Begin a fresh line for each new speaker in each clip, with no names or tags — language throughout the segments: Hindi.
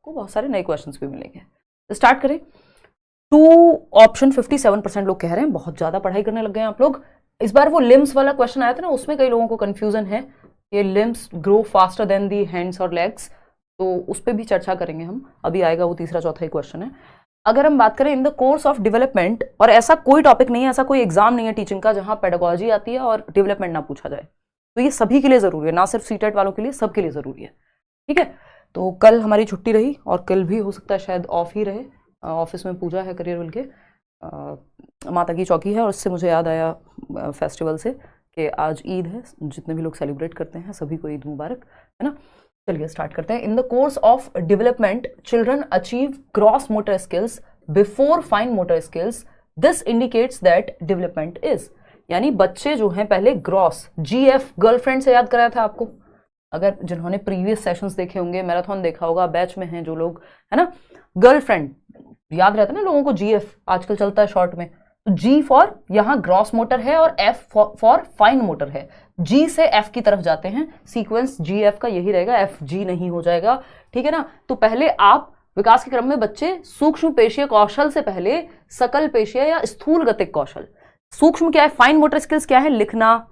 को बहुत सारे नए क्वेश्चंस भी मिलेंगे। स्टार्ट करें। 2 ऑप्शन 57% लोग कह रहे हैं बहुत ज्यादा पढ़ाई करने लग गए हैं आप लोग। इस बार वो लिम्स वाला क्वेश्चन आया था ना, उसमें कई लोगों को कंफ्यूजन है, ये limbs grow faster than the hands और लेग्स, तो उस पर भी चर्चा करेंगे हम, अभी आएगा वो तीसरा चौथा ही क्वेश्चन है। अगर हम बात करें in the course of development, और ऐसा कोई टॉपिक नहीं है, ऐसा कोई एग्जाम नहीं है टीचिंग का जहां पेडागोजी आती है और डेवलपमेंट ना पूछा जाए, तो ये सभी के लिए जरूरी है, ना सिर्फ सीटेट वालों के लिए, सबके लिए जरूरी है। ठीक है, तो कल हमारी छुट्टी रही और कल भी हो सकता है शायद ऑफ ही रहे, ऑफिस में पूजा है करियर विल के, माता की चौकी है, और इससे मुझे याद आया फेस्टिवल से कि आज ईद है, जितने भी लोग सेलिब्रेट करते हैं सभी को ईद मुबारक, है ना। चलिए स्टार्ट करते हैं। In the course of development children achieve gross motor skills before fine motor skills, this indicates that development is, यानी बच्चे जो हैं पहले ग्रॉस, GF गर्लफ्रेंड से याद कराया था आपको, अगर जिन्होंने प्रीवियस सेशंस देखे होंगे, मैराथन देखा होगा, बैच में हैं जो लोग, है ना, गर्लफ्रेंड याद रहता है ना लोगों को, GF आजकल चलता है शॉर्ट में, तो G फॉर यहाँ ग्रॉस मोटर है और F फॉर फाइन मोटर है, G से F की तरफ जाते हैं, सीक्वेंस GF का यही रहेगा, FG नहीं हो जाएगा, ठीक है ना। तो पहले आप विकास के क्रम में बच्चे सूक्ष्म पेशीय कौशल से पहले सकल पेशीय या स्थूल गतिक कौशल, सूक्ष्म क्या है, फाइन मोटर स्किल्स क्या है, लिखना,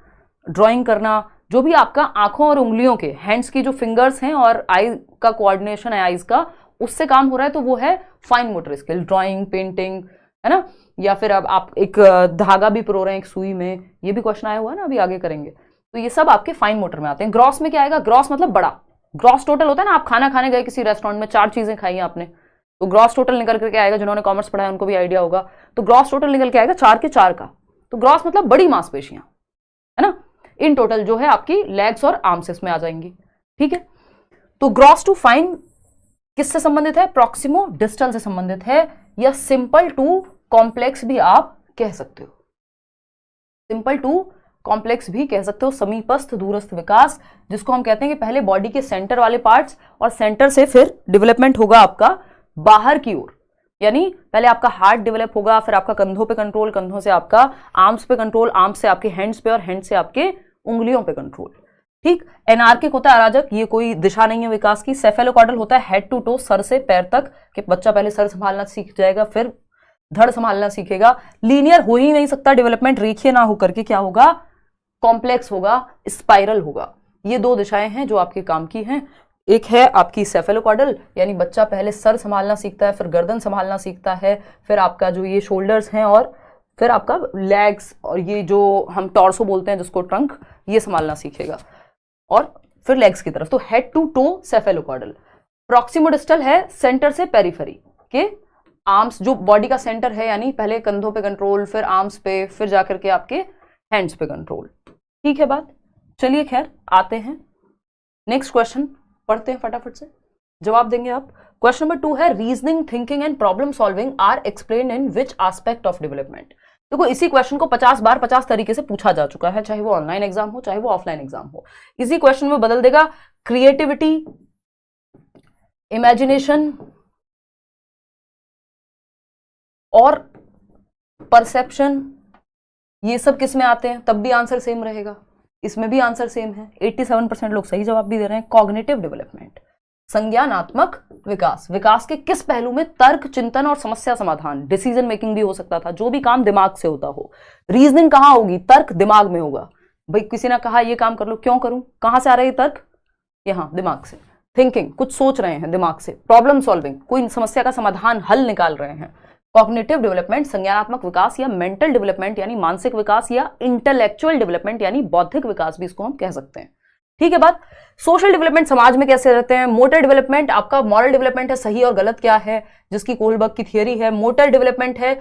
ड्राइंग करना, जो भी आपका आंखों और उंगलियों के, हैंड्स की जो फिंगर्स हैं और आई का कोऑर्डिनेशन है आईज का, उससे काम हो रहा है, तो वो है fine motor skill, drawing, painting, है ना। या फिर अब आप एक धागा भी पिरो रहे हैं एक सुई में, ये भी क्वेश्चन आया हुआ है ना, अभी आगे करेंगे, तो ये सब आपके फाइन मोटर में आते हैं। ग्रॉस में क्या आएगा, ग्रॉस मतलब बड़ा, ग्रॉस टोटल होता है ना, आप खाना खाने गए किसी रेस्टोरेंट में, 4 चीजें खाई आपने, तो ग्रॉस टोटल निकल करके आएगा, जिन्होंने कॉमर्स पढ़ा है उनको भी आइडिया होगा, तो ग्रॉस टोटल निकल के आएगा 4 के 4 का, तो ग्रॉस मतलब बड़ी मांसपेशियां, है ना। इन टोटल जो है आपकी लेग्स और आर्म्स इसमें आ जाएंगी, ठीक है। तो ग्रॉस टू फाइन किससे संबंधित है, प्रॉक्सिमो डिस्टल से संबंधित है, या सिंपल टू कॉम्प्लेक्स भी आप कह सकते हो, सिंपल टू कॉम्प्लेक्स भी कह सकते हो, समीपस्थ दूरस्थ विकास, जिसको हम कहते हैं कि पहले बॉडी के सेंटर वाले पार्ट्स, और सेंटर से फिर डेवलपमेंट होगा आपका बाहर की ओर, यानी पहले आपका हार्ट डेवलप होगा, फिर आपका कंधों पे कंट्रोल, कंधों से आपका आर्म्स पे कंट्रोल, आर्म्स से आपके हैंड्स पे, और हैंड से आपके उंगलियों पे कंट्रोल, ठीक। एनार्किक होता है अराजक, ये कोई दिशा नहीं है विकास की। सेफेलोकॉर्डल होता है हेड टू टो, सर से पैर तक, कि बच्चा पहले सर संभालना सीख जाएगा, फिर धड़ संभालना सीखेगा। लीनियर हो ही नहीं सकता डेवलपमेंट, रेखीय ना होकर के क्या होगा, कॉम्प्लेक्स होगा, स्पाइरल होगा। ये 2 दिशाएं हैं जो आपके काम की हैं। एक है आपकी सेफेलोकॉर्डल, यानी बच्चा पहले सर संभालना सीखता है, फिर गर्दन संभालना सीखता है, फिर आपका जो ये शोल्डर्स हैं, और फिर आपका लेग्स, और ये जो हम टॉर्सो बोलते हैं जिसको ट्रंक, ये संभालना सीखेगा, और फिर लेग्स की तरफ, तो हेड टू टो सेफेलोकॉर्डल। प्रॉक्सिमोडिस्टल है सेंटर से पेरिफेरी के, आर्म्स जो बॉडी का सेंटर है, यानी पहले कंधों पे कंट्रोल, फिर आर्म्स पे, फिर जाकर के आपके हैंड्स पे कंट्रोल, ठीक है बात। चलिए खैर आते हैं नेक्स्ट क्वेश्चन, पढ़ते हैं फटाफट से, जवाब देंगे आप। क्वेश्चन नंबर 2 है, reasoning, thinking and problem solving are explain in which aspect of development. देखो इसी क्वेश्चन को 50 बार 50 तरीके से पूछा जा चुका है, चाहे वो ऑनलाइन एग्जाम हो चाहे वो ऑफलाइन एग्जाम हो, इसी क्वेश्चन में बदल देगा। क्रिएटिविटी, इमेजिनेशन और परसेप्शन, ये सब किस में आते हैं, तब भी आंसर सेम रहेगा, इसमें भी आंसर सेम है। 87% लोग सही जवाब भी दे रहे हैं। कॉग्निटिव डेवलपमेंट, संज्ञानात्मक विकास, विकास के किस पहलू में, तर्क, चिंतन और समस्या समाधान, डिसीजन मेकिंग भी हो सकता था, जो भी काम दिमाग से होता हो। रीजनिंग कहां होगी, तर्क दिमाग में होगा, भाई किसी ने कहा ये काम कर लो, क्यों करूं, कहां से आ रहा है तर्क, यहां दिमाग से। थिंकिंग, कुछ सोच रहे हैं दिमाग से। प्रॉब्लम सॉल्विंग, कोई समस्या का समाधान, हल निकाल रहे हैं। कॉग्निटिव डेवलपमेंट, संज्ञानात्मक विकास, या मेंटल डेवलपमेंट यानी मानसिक विकास, या इंटेलेक्चुअल डेवलपमेंट यानी बौद्धिक विकास भी इसको हम कह सकते हैं, ठीक है बात। सोशल डेवलपमेंट, समाज में कैसे रहते हैं। मोटर डेवलपमेंट, आपका मॉरल डेवलपमेंट है, सही और गलत क्या है, जिसकी कोहलबर्ग की थियरी है। मोटर डेवलपमेंट है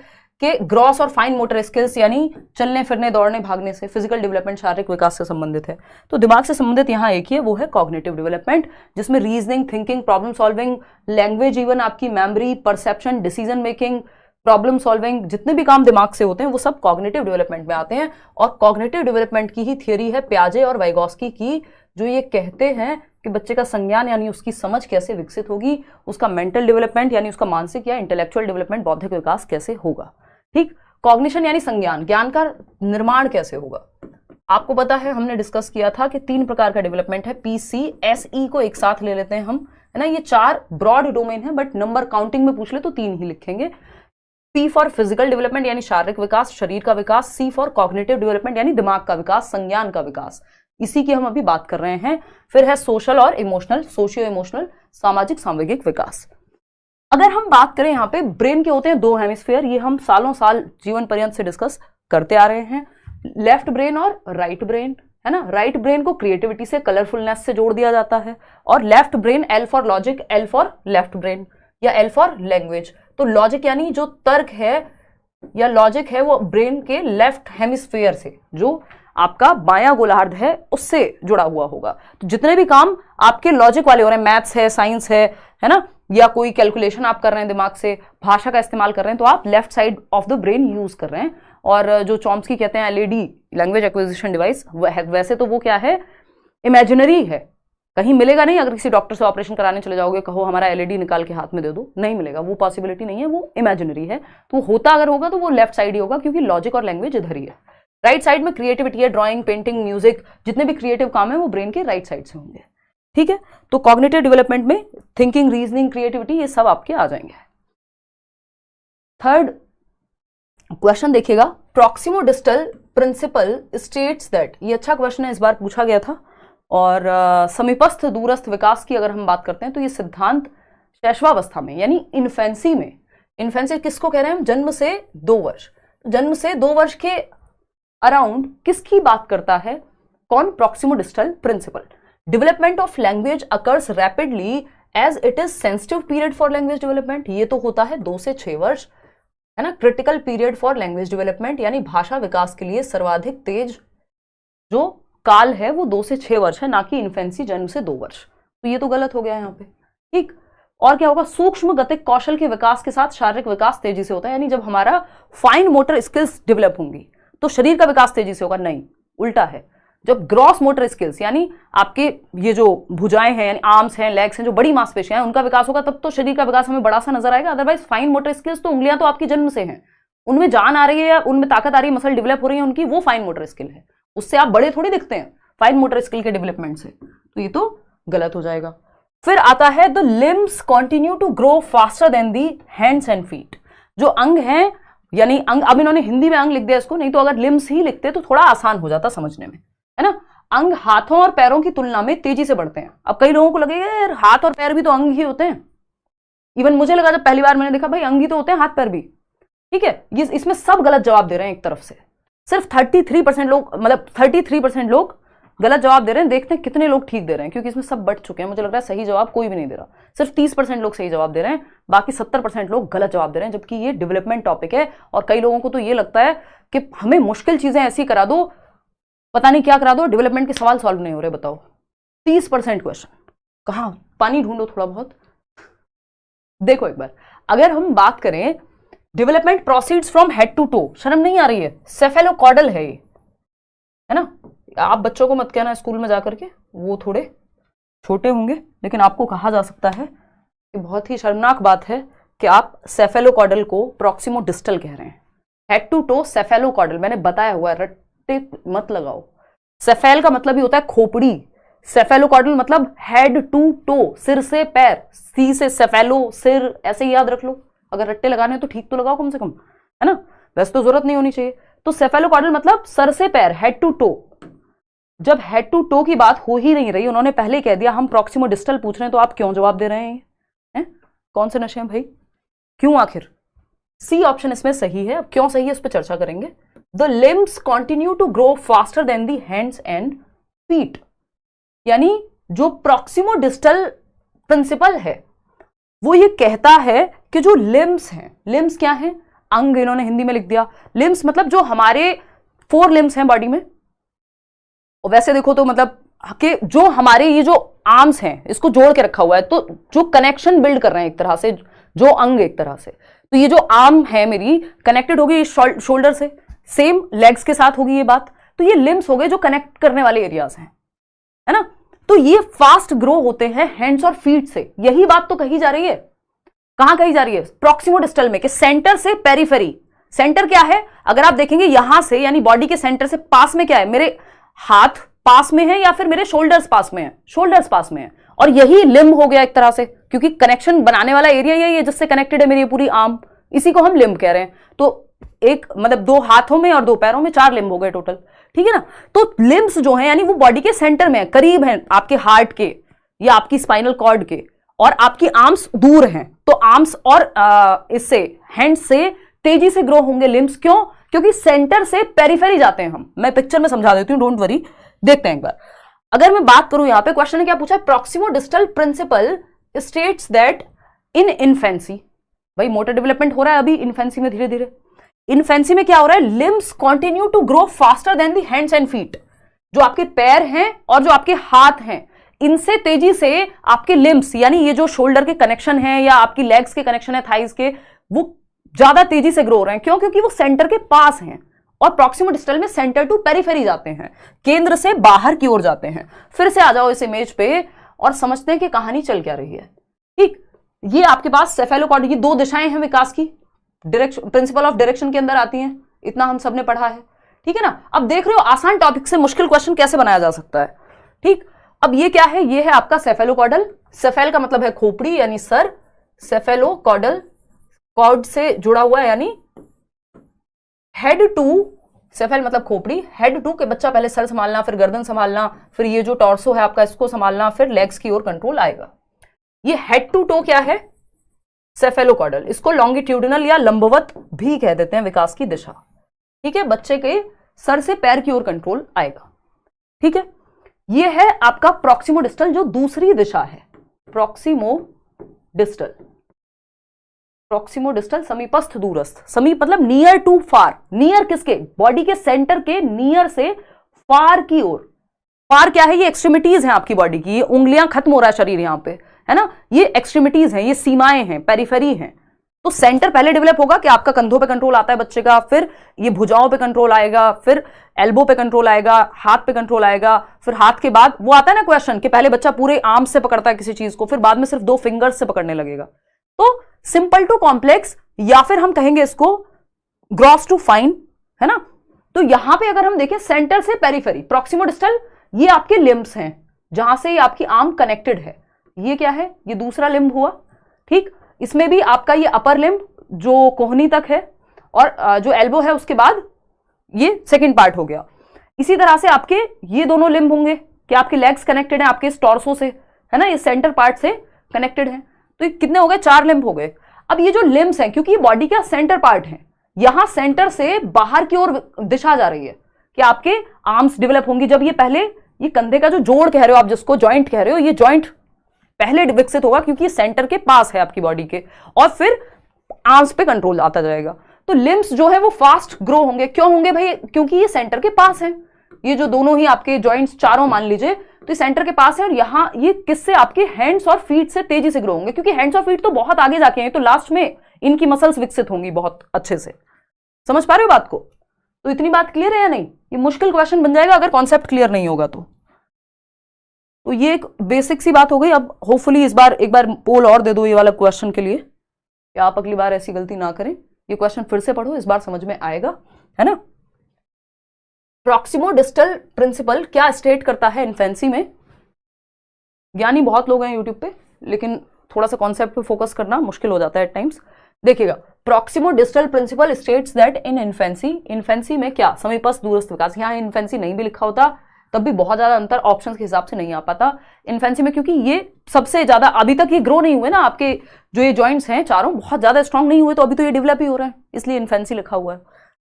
कि ग्रॉस और फाइन मोटर स्किल्स, यानी चलने फिरने, दौड़ने, भागने से। फिजिकल डेवलपमेंट शारीरिक विकास से संबंधित है, तो दिमाग से संबंधित यहाँ एक ही है, वो है कॉग्निटिव डेवलपमेंट, जिसमें reasoning, thinking, problem solving, language, even आपकी memory, perception, decision making, problem solving, जितने भी काम दिमाग से होते हैं वो सब कॉग्निटिव डेवलपमेंट में आते हैं। और कॉग्निटिव डेवलपमेंट की ही थियरी है पियाजे और वाइगोस्की की, जो ये कहते हैं कि बच्चे का संज्ञान यानी उसकी समझ कैसे विकसित होगी, उसका मेंटल डेवलपमेंट यानी उसका मानसिक या इंटेलेक्चुअल डेवलपमेंट, बौद्धिक विकास कैसे होगा, ठीक। कॉग्निशन यानी संज्ञान, ज्ञान का निर्माण कैसे होगा। आपको पता है हमने डिस्कस किया था कि 3 प्रकार का डेवलपमेंट है, PC, SE को एक साथ ले लेते हैं हम, है ना। ये 4 ब्रॉड डोमेन है, बट नंबर काउंटिंग में पूछ ले तो 3 ही लिखेंगे। P फॉर फिजिकल डेवलपमेंट यानी शारीरिक विकास, शरीर का विकास। C फॉर कॉग्निटिव डेवलपमेंट यानी दिमाग का विकास, संज्ञान का विकास, इसी की हम अभी बात कर रहे हैं। फिर है सोशल और इमोशनल, सोशियो इमोशनल, सामाजिक सांवेगिक विकास। अगर हम बात करें यहाँ पे ब्रेन के होते हैं 2 हेमिस्फीयर, ये हम सालों साल जीवन पर्यंत से डिस्कस करते आ रहे हैं, लेफ्ट ब्रेन और राइट ब्रेन, है ना। राइट ब्रेन को क्रिएटिविटी से, कलरफुलनेस से जोड़ दिया जाता है, और left brain L for logic, L for left brain, या L फॉर लैंग्वेज। तो लॉजिक यानी जो तर्क है या लॉजिक है वो ब्रेन के लेफ्ट हेमिस्फीयर से, जो आपका बायां गोलार्ध है, उससे जुड़ा हुआ होगा। तो जितने भी काम आपके लॉजिक वाले हो रहे हैं, मैथ्स है, साइंस है ना, या कोई कैलकुलेशन आप कर रहे हैं दिमाग से, भाषा का इस्तेमाल कर रहे हैं, तो आप left side of the brain use कर रहे हैं। और जो चॉम्स्की कहते हैं LED, लैंग्वेज एक्विजिशन डिवाइस, वैसे तो वो क्या है, इमेजिनरी है, कहीं मिलेगा नहीं। अगर किसी डॉक्टर से ऑपरेशन कराने चले जाओगे, कहो हमारा LED निकाल के हाथ में दे दो, नहीं मिलेगा, वो पॉसिबिलिटी नहीं है, वो इमेजिनरी है। तो होता अगर होगा तो वो लेफ्ट साइड ही होगा, क्योंकि लॉजिक और लैंग्वेज इधर ही है। राइट साइड में क्रिएटिविटी है, ड्राइंग, पेंटिंग, म्यूजिक, जितने भी क्रिएटिव काम है वो ब्रेन के राइट साइड से होंगे, ठीक है। तो कॉग्निटिव डेवलपमेंट में थिंकिंग, रीजनिंग, क्रिएटिविटी, ये सब आपके आ जाएंगे। थर्ड क्वेश्चन देखिएगा, प्रॉक्सिमोडिस्टल प्रिंसिपल स्टेट्स दैट, ये अच्छा क्वेश्चन है, इस बार पूछा गया था। और समीपस्थ दूरस्थ विकास की अगर हम बात करते हैं तो ये सिद्धांत शैशवावस्था में यानी इन्फेंसी में, इन्फेंसी किसको कह रहे हैं हम, जन्म से 2 वर्ष, जन्म से 2 वर्ष के अराउंड किसकी बात करता है, कौन, proximodistal principle. Development of language occurs rapidly as it is sensitive period for language development, ये तो होता है 2 से 6 वर्ष, है ना। Critical period for language development यानी भाषा विकास के लिए सर्वाधिक तेज जो काल है वो 2 से 6 वर्ष है, ना कि इन्फेंसी जन्म से 2 वर्ष। तो ये तो गलत हो गया यहाँ पे, ठीक। और क्या होगा, सूक्ष्म गतिक कौशल के विकास के साथ शारीरिक विकास तेजी से होता है, यानी जब हमारा फाइन मोटर स्किल्स डेवलप होंगी तो शरीर का विकास तेजी से होगा, नहीं, उल्टा है। जब ग्रॉस मोटर स्किल्स यानी आपके ये जो भुजाएं हैं, यानी आर्म्स हैं, लेग्स हैं, जो बड़ी मांसपेशियां हैं, उनका विकास होगा, तब तो शरीर का विकास हमें बड़ा सा नजर आएगा। अदरवाइज फाइन मोटर स्किल्स तो उंगलियां तो आपकी जन्म से हैं, उनमें जान आ रही है या उनमें ताकत आ रही है, मसल डेवलप हो रही है उनकी, वो फाइन मोटर स्किल है, उससे आप बड़े थोड़ी दिखते हैं फाइन मोटर स्किल के डेवलपमेंट से, तो ये तो गलत हो जाएगा। फिर आता है the limbs continue to grow faster than the hands and feet, जो अंग हैं, यानी अंग, अब इन्होंने हिंदी में अंग लिख दिया इसको, नहीं तो अगर लिम्स ही लिखते तो थोड़ा आसान हो जाता समझने में, है ना। अंग हाथों और पैरों की तुलना में तेजी से बढ़ते हैं। अब कई लोगों को लगेगा यार हाथ और पैर भी तो अंग ही होते हैं, इवन मुझे लगा जब पहली बार मैंने देखा भाई अंग ही तो होते हैं हाथ पैर भी, ठीक है। ये इसमें सब गलत जवाब दे रहे हैं एक तरफ से, सिर्फ 33% लोग, मतलब 33% लोग गलत जवाब दे रहे हैं। देखते हैं कितने लोग ठीक दे रहे हैं, क्योंकि इसमें सब बट चुके हैं, मुझे लग रहा है सही जवाब कोई भी नहीं दे रहा, सिर्फ 30% लोग सही जवाब दे रहे हैं, बाकी 70% लोग गलत जवाब दे रहे हैं, जबकि ये डेवलपमेंट टॉपिक है। और कई लोगों को तो ये लगता है कि हमें मुश्किल चीजें ऐसी करा दो, पता नहीं क्या करा दो, डेवलपमेंट के सवाल सॉल्व नहीं हो रहे, बताओ। 30% क्वेश्चन, कहाँ पानी ढूंढो थोड़ा बहुत। देखो एक बार, अगर हम बात करें development proceeds from head to toe, शर्म नहीं आ रही है, सेफेलोकॉर्डल है ये, है ना। आप बच्चों को मत कहना स्कूल में जाकर के, वो थोड़े छोटे होंगे, लेकिन आपको कहा जा सकता है कि बहुत ही शर्मनाक बात है कि आप सेफेलोकॉर्डल को प्रॉक्सिमोडिस्टल कह रहे हैं। हेड टू टो सेफेलोकॉर्डल, मैंने बताया हुआ है, रट्टे मत लगाओ। सेफेल का मतलब ही होता है खोपड़ी, सेफेलोकॉर्डल मतलब हेड टू टो, सिर से पैर, सी से सेफेलो, सिर, ऐसे ही याद रख लो। अगर रट्टे लगाने तो ठीक तो लगाओ कम से कम, है ना, वैसे तो जरूरत नहीं होनी चाहिए। तो सेफेलोकॉर्डल मतलब सर से पैर, हेड टू टो। जब हेड टू टो की बात हो ही नहीं रही, उन्होंने पहले कह दिया हम प्रॉक्सिमोडिस्टल पूछ रहे हैं, तो आप क्यों जवाब दे रहे हैं? कौन से नशे हैं भाई, क्यों आखिर? सी ऑप्शन इसमें सही है। अब क्यों सही है इस पर चर्चा करेंगे। The limbs continue to grow faster than the hands and feet, यानी जो प्रॉक्सिमोडिस्टल प्रिंसिपल है वो ये कहता है कि जो लिम्स हैं, लिम्स क्या हैं? अंग, इन्होंने हिंदी में लिख दिया। लिम्स मतलब जो हमारे 4 लिम्स हैं बॉडी में, और वैसे देखो तो मतलब कि जो हमारे ये जो आर्म्स हैं इसको जोड़ के रखा हुआ है, तो जो कनेक्शन बिल्ड कर रहे हैं एक तरह से, जो अंग एक तरह से, तो ये जो आर्म है मेरी कनेक्टेड होगी शोल्डर से, सेम लेग्स के साथ होगी ये बात, तो ये लिम्स हो गए जो कनेक्ट करने वाले एरियाज हैं, है ना। तो ये फास्ट ग्रो होते हैं हैंड्स और फीट से, यही बात तो कही जा रही है। कहां कही जा रही है? प्रॉक्सिमोडिस्टल में, कि सेंटर से पेरिफेरी। सेंटर क्या है? अगर आप देखेंगे यहां से, यानी बॉडी के सेंटर से पास में क्या है? मेरे हाथ पास में है या फिर मेरे शोल्डर्स पास में है? शोल्डर्स पास में है। और यही लिम्ब हो गया एक तरह से, क्योंकि कनेक्शन बनाने वाला एरिया यही है जिससे कनेक्टेड है मेरी ये पूरी आर्म, इसी को हम लिम्ब कह रहे हैं। तो एक मतलब 2 हाथों में और 2 पैरों में 4 लिम्ब हो गए टोटल, ठीक है ना। तो लिम्ब्स जो है यानी वो बॉडी के सेंटर में है, करीब है आपके हार्ट के या आपकी स्पाइनल कॉर्ड के, और आपकी आर्म्स दूर हैं। तो आर्म्स और इससे हैंड से तेजी से ग्रो होंगे लिम्ब्स। क्यों? क्योंकि सेंटर से पेरिफेरी जाते हैं हम। मैं पिक्चर में समझा देती हूं, डोंट वरी, देखते हैं एक बार। अगर मैं बात करूं यहां पे क्वेश्चन ने क्या पूछा, proximodistal principle states that in infancy, भाई मोटर डेवलपमेंट हो रहा है अभी इन्फेंसी में धीरे धीरे। इन्फेंसी में क्या हो रहा है, limbs continue to grow faster than the hands and feet. जो आपके पैर हैं और जो आपके हाथ हैं, इनसे तेजी से आपके लिम्स यानी ये जो शोल्डर के कनेक्शन है या आपकी लेग्स के कनेक्शन है थाइज के, वो ज्यादा तेजी से ग्रो हो रहे हैं। क्यों? क्योंकि वो सेंटर के पास हैं। और प्रॉक्सिमोडिस्टल में सेंटर टू पेरिफेरी जाते हैं, केंद्र से बाहर की ओर जाते हैं। फिर से आ जाओ इस इमेज पे और समझते हैं कि कहानी चल क्या रही है। ठीक, ये आपके पास सेफेलोकॉर्ड, ये 2 दिशाएं हैं विकास की, डायरेक्शन, प्रिंसिपल ऑफ डायरेक्शन के अंदर आती हैं, इतना हम सबने पढ़ा है, ठीक है ना। अब देख रहे हो आसान टॉपिक से मुश्किल क्वेश्चन कैसे बनाया जा सकता है। ठीक, अब ये क्या है, ये है आपका सेफेलोकॉर्डल। सेफेल का मतलब है खोपड़ी यानी सर, सेफेलोकॉर्डल कॉर्ड से जुड़ा हुआ है यानी हेड टू, सेफेल मतलब खोपड़ी, हेड टू के बच्चा पहले सर संभालना, फिर गर्दन संभालना, फिर ये जो टॉर्सो है आपका इसको संभालना, फिर लेग्स की ओर कंट्रोल आएगा। ये हेड टू टो क्या है, सेफेलोकॉर्डल। इसको लॉन्गिट्यूडिनल या लंबवत भी कह देते हैं, विकास की दिशा। ठीक है, बच्चे के सर से पैर की ओर कंट्रोल आएगा। ठीक है, ये है आपका प्रॉक्सिमोडिस्टल जो दूसरी दिशा है, प्रॉक्सिमोडिस्टल। प्रॉक्सिमोडिस्टल समीपस्थ दूरस्थ, समीप मतलब नियर टू फार, नियर किसके, बॉडी के सेंटर के नियर से फार की ओर। फार क्या है, ये एक्सट्रीमिटीज हैं आपकी बॉडी की, ये उंगलियां खत्म हो रहा है शरीर यहां पे, है ना, ये एक्सट्रीमिटीज हैं, ये सीमाएं हैं, पेरिफेरी हैं। तो सेंटर पहले डेवलप होगा कि आपका कंधों पे कंट्रोल आता है बच्चे का, फिर ये भुजाओं पे कंट्रोल आएगा, फिर एल्बो पे कंट्रोल आएगा, हाथ पे कंट्रोल आएगा, फिर हाथ के बाद वो आता है ना क्वेश्चन कि पहले बच्चा पूरे आर्म से पकड़ता है किसी चीज को, फिर बाद में सिर्फ 2 फिंगर्स से पकड़ने लगेगा। तो सिंपल टू कॉम्प्लेक्स, या फिर हम कहेंगे इसको ग्रॉस टू फाइन, है ना। तो यहां पे अगर हम देखें सेंटर से पेरिफेरी, प्रॉक्सिमोडिस्टल ये आपके लिम्ब्स हैं जहां से ये आपकी आर्म कनेक्टेड है। ये क्या है, ये दूसरा लिम्ब हुआ। ठीक, इसमें भी आपका ये अपर लिम्ब जो कोहनी तक है और जो एल्बो है उसके बाद ये सेकंड पार्ट हो गया। इसी तरह से आपके ये दोनों लिम्ब होंगे कि आपके लेग्स कनेक्टेड हैं आपके टॉर्सो से, है ना, ये सेंटर पार्ट से कनेक्टेड है। तो ये कितने हो गए, 4 लिम्ब हो गए। अब ये जो लिम्ब्स हैं, क्योंकि ये बॉडी का सेंटर पार्ट है, यहां सेंटर से बाहर की ओर दिशा जा रही है कि आपके आर्म्स डेवलप होंगी। जब ये पहले ये कंधे का जो जोड़ कह रहे हो आप, जिसको जॉइंट कह रहे हो, ये जॉइंट पहले विकसित होगा क्योंकि ये सेंटर के पास है आपकी बॉडी के, और फिर आर्म्स पे कंट्रोल आता जाएगा। तो लिम्ब्स जो है वो फास्ट ग्रो होंगे। क्यों होंगे भाई, क्योंकि ये सेंटर के पास है। ये जो दोनों ही आपके जॉइंट्स चारों मान लीजिए, तो ये सेंटर के पास है, और यहां ये किससे, आपके हैंड्स और फीट से तेजी से ग्रो होंगे, क्योंकि हैंड्स और फीट तो बहुत आगे जाके हैं, तो लास्ट में इनकी मसल्स विकसित होंगी बहुत अच्छे से। समझ पा रहे हो बात को? तो इतनी बात क्लियर है या नहीं? ये मुश्किल क्वेश्चन बन जाएगा अगर कॉन्सेप्ट क्लियर नहीं होगा तो ये एक बेसिक सी बात हो गई। अब होपफुली इस बार एक बार पोल और दे दो ये वाला क्वेश्चन के लिए कि आप अगली बार ऐसी गलती ना करें। ये क्वेश्चन फिर से पढ़ो, इस बार समझ में आएगा, है ना। प्रॉक्सिमोडिस्टल प्रिंसिपल क्या स्टेट करता है इन्फेंसी में? ज्ञानी बहुत लोग हैं यूट्यूब पे, लेकिन थोड़ा सा कॉन्सेप्ट पे फोकस करना मुश्किल हो जाता है एट टाइम्स। देखिएगा, proximodistal principle states that in infancy, infancy में क्या, समीपस्थ दूरस्थ विकास। यहाँ इन्फेंसी नहीं भी लिखा होता तब भी बहुत ज्यादा अंतर ऑप्शन के हिसाब से नहीं आ पाता इन्फेंसी में, क्योंकि ये सबसे ज्यादा अभी तक ये ग्रो नहीं हुए ना, आपके जो ये जॉइंट्स हैं चारों बहुत ज्यादा स्ट्रांग नहीं हुए, तो अभी तो ये डेवलप ही हो रहा है, इसलिए इन्फेंसी लिखा हुआ है।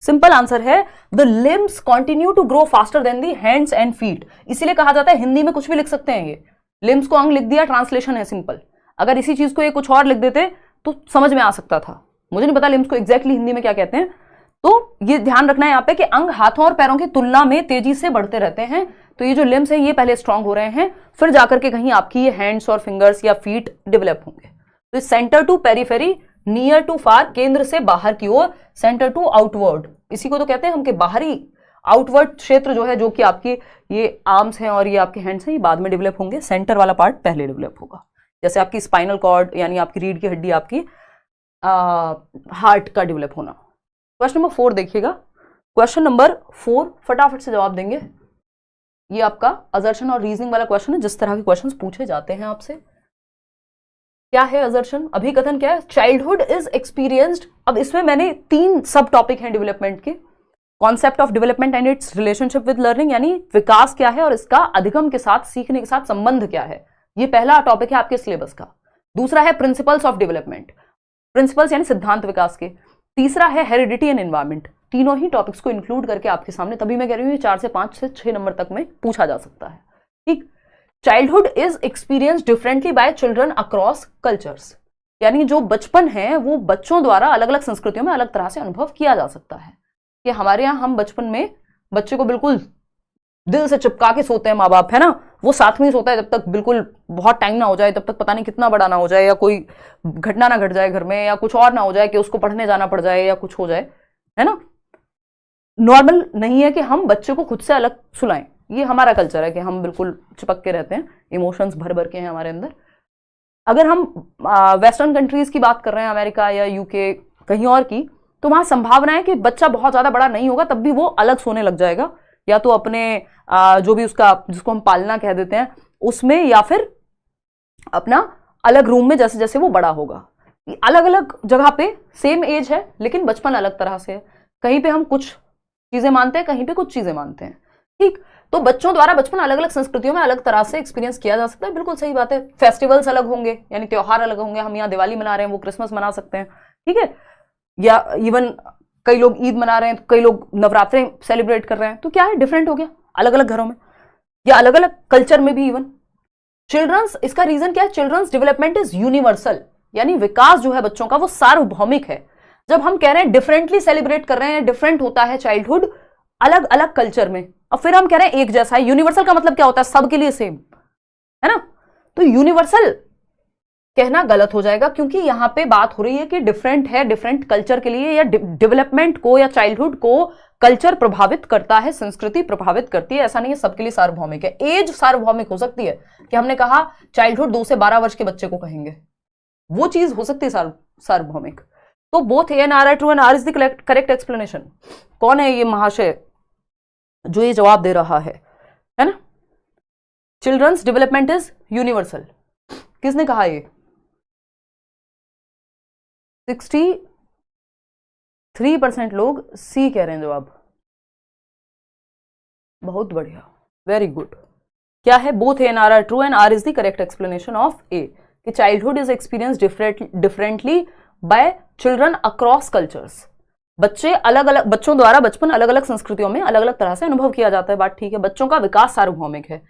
सिंपल आंसर है the limbs continue to grow faster than the hands and feet. इसीलिए कहा जाता है, हिंदी में कुछ भी लिख सकते हैं, ये लिम्स को अंग लिख दिया, ट्रांसलेशन है सिंपल। अगर इसी चीज को ये कुछ और लिख देते तो समझ में आ सकता था। मुझे नहीं पता लिम्स को एग्जैक्टली हिंदी में क्या कहते हैं। तो ये ध्यान रखना है यहाँ पे कि अंग हाथों और पैरों की तुलना में तेजी से बढ़ते रहते हैं। तो ये जो लिम्स हैं ये पहले स्ट्रांग हो रहे हैं, फिर जाकर के कहीं आपकी ये हैंड्स और फिंगर्स या फीट डेवलप होंगे। तो centre to periphery, near to far, केंद्र से बाहर की ओर, सेंटर टू आउटवर्ड, इसी को तो कहते हैं हम कि बाहरी आउटवर्ड क्षेत्र जो है, जो कि आपके ये आर्म्स हैं और ये आपके हैंड्स हैं, ये बाद में डेवलप होंगे। सेंटर वाला पार्ट पहले डेवलप होगा, जैसे आपकी स्पाइनल कॉर्ड यानी आपकी रीढ़ की हड्डी, आपकी हार्ट का डेवलप होना। क्वेश्चन नंबर 4 देखिएगा। क्वेश्चन नंबर 4 फटाफट से जवाब देंगे। ये आपका असर्शन और रीजनिंग वाला क्वेश्चन है, जिस तरह के क्वेश्चंस पूछे जाते हैं आपसे। क्या है असर्शन, अभिकथन क्या है? Childhood is experienced. अब इसमें मैंने 3 सब टॉपिक हैं डेवलपमेंट के। Concept of development and it's relationship with learning, यानी विकास क्या है और इसका अधिगम के साथ, सीखने के साथ संबंध क्या है, ये पहला टॉपिक है आपके सिलेबस का। दूसरा है प्रिंसिपल्स ऑफ डेवलपमेंट, प्रिंसिपल्स यानी सिद्धांत विकास के। तीसरा है हेरिडिटी एंड एनवायरमेंट। तीनों ही टॉपिक्स को इंक्लूड करके आपके सामने, तभी मैं कह रही हूँ 4 से 5 से 6 नंबर तक में पूछा जा सकता है। ठीक। Childhood is experience differently by children across cultures, यानी जो बचपन है वो बच्चों द्वारा अलग अलग संस्कृतियों में अलग तरह से अनुभव किया जा सकता है। कि हमारे यहाँ हम बचपन में बच्चे को बिल्कुल दिल से चिपका के सोते हैं माँ बाप, है ना, वो साथ में ही सोता है जब तक बिल्कुल बहुत टाइम ना हो जाए, तब तक पता नहीं कितना बड़ा ना हो जाए, या कोई घटना ना घट जाए घर में, या कुछ और ना हो जाए कि उसको पढ़ने जाना पड़ जाए या कुछ हो जाए, है ना। नॉर्मल नहीं है कि हम बच्चे को खुद से अलग सुलाएं, ये हमारा कल्चर है कि हम बिल्कुल चिपक के रहते हैं, इमोशंस भर भर के हैं हमारे अंदर। अगर हम वेस्टर्न कंट्रीज की बात कर रहे हैं, अमेरिका या यूके कहीं और की, तो वहां संभावना है कि बच्चा बहुत ज्यादा बड़ा नहीं होगा तब भी वो अलग सोने लग जाएगा, या तो अपने जो भी उसका, जिसको हम पालना कह देते हैं, उसमें, या फिर अपना अलग रूम में, जैसे जैसे वो बड़ा होगा। अलग अलग जगह पे सेम एज है लेकिन बचपन अलग तरह से है। कहीं पे हम कुछ चीजें मानते हैं, कहीं पे कुछ चीजें मानते हैं। ठीक। तो बच्चों द्वारा बचपन अलग अलग संस्कृतियों में अलग तरह से एक्सपीरियंस किया जा सकता है, बिल्कुल सही बात है। फेस्टिवल्स अलग होंगे, यानी त्योहार अलग होंगे। हम यहाँ दिवाली मना रहे हैं, वो क्रिसमस मना सकते हैं, ठीक है, या इवन कई लोग ईद मना रहे हैं, कई लोग नवरात्रे सेलिब्रेट कर रहे हैं, तो क्या है, डिफरेंट हो गया अलग अलग घरों में, या अलग अलग कल्चर में भी इवन। चिल्ड्रंस, इसका रीजन क्या है? चिल्ड्रंस डेवलपमेंट इज यूनिवर्सल, यानी विकास जो है बच्चों का वो सार्वभौमिक है। जब हम कह रहे हैं डिफरेंटली सेलिब्रेट कर रहे हैं, डिफरेंट होता है चाइल्डहुड अलग अलग कल्चर में, और फिर हम कह रहे हैं एक जैसा है। यूनिवर्सल का मतलब क्या होता है? सबके लिए सेम, है ना। तो यूनिवर्सल कहना गलत हो जाएगा, क्योंकि यहां पे बात हो रही है कि डिफरेंट है, डिफरेंट कल्चर के लिए, या डेवलपमेंट को या चाइल्डहुड को कल्चर प्रभावित करता है, संस्कृति प्रभावित करती है, ऐसा नहीं है सबके लिए सार्वभौमिक है। एज सार्वभौमिक हो सकती है, कि हमने कहा चाइल्डहुड 2 से 12 वर्ष के बच्चे को कहेंगे, वो चीज हो सकती है सार्वभौमिक। तो both A and R are true and R is the correct explanation. कौन है ये महाशय जो ये जवाब दे रहा है ना? चिल्ड्रंस डेवलपमेंट इज यूनिवर्सल, किसने कहा ये? 63% लोग सी कह रहे हैं जवाब। बहुत बढ़िया, वेरी गुड। क्या है? Both A and R are true and R is the correct explanation of A, कि childhood is experience differently by children across cultures. बच्चे अलग अलग, बच्चों द्वारा बचपन अलग अलग संस्कृतियों में अलग अलग तरह से अनुभव किया जाता है, बात ठीक है। बच्चों का विकास सार्वभौमिक है।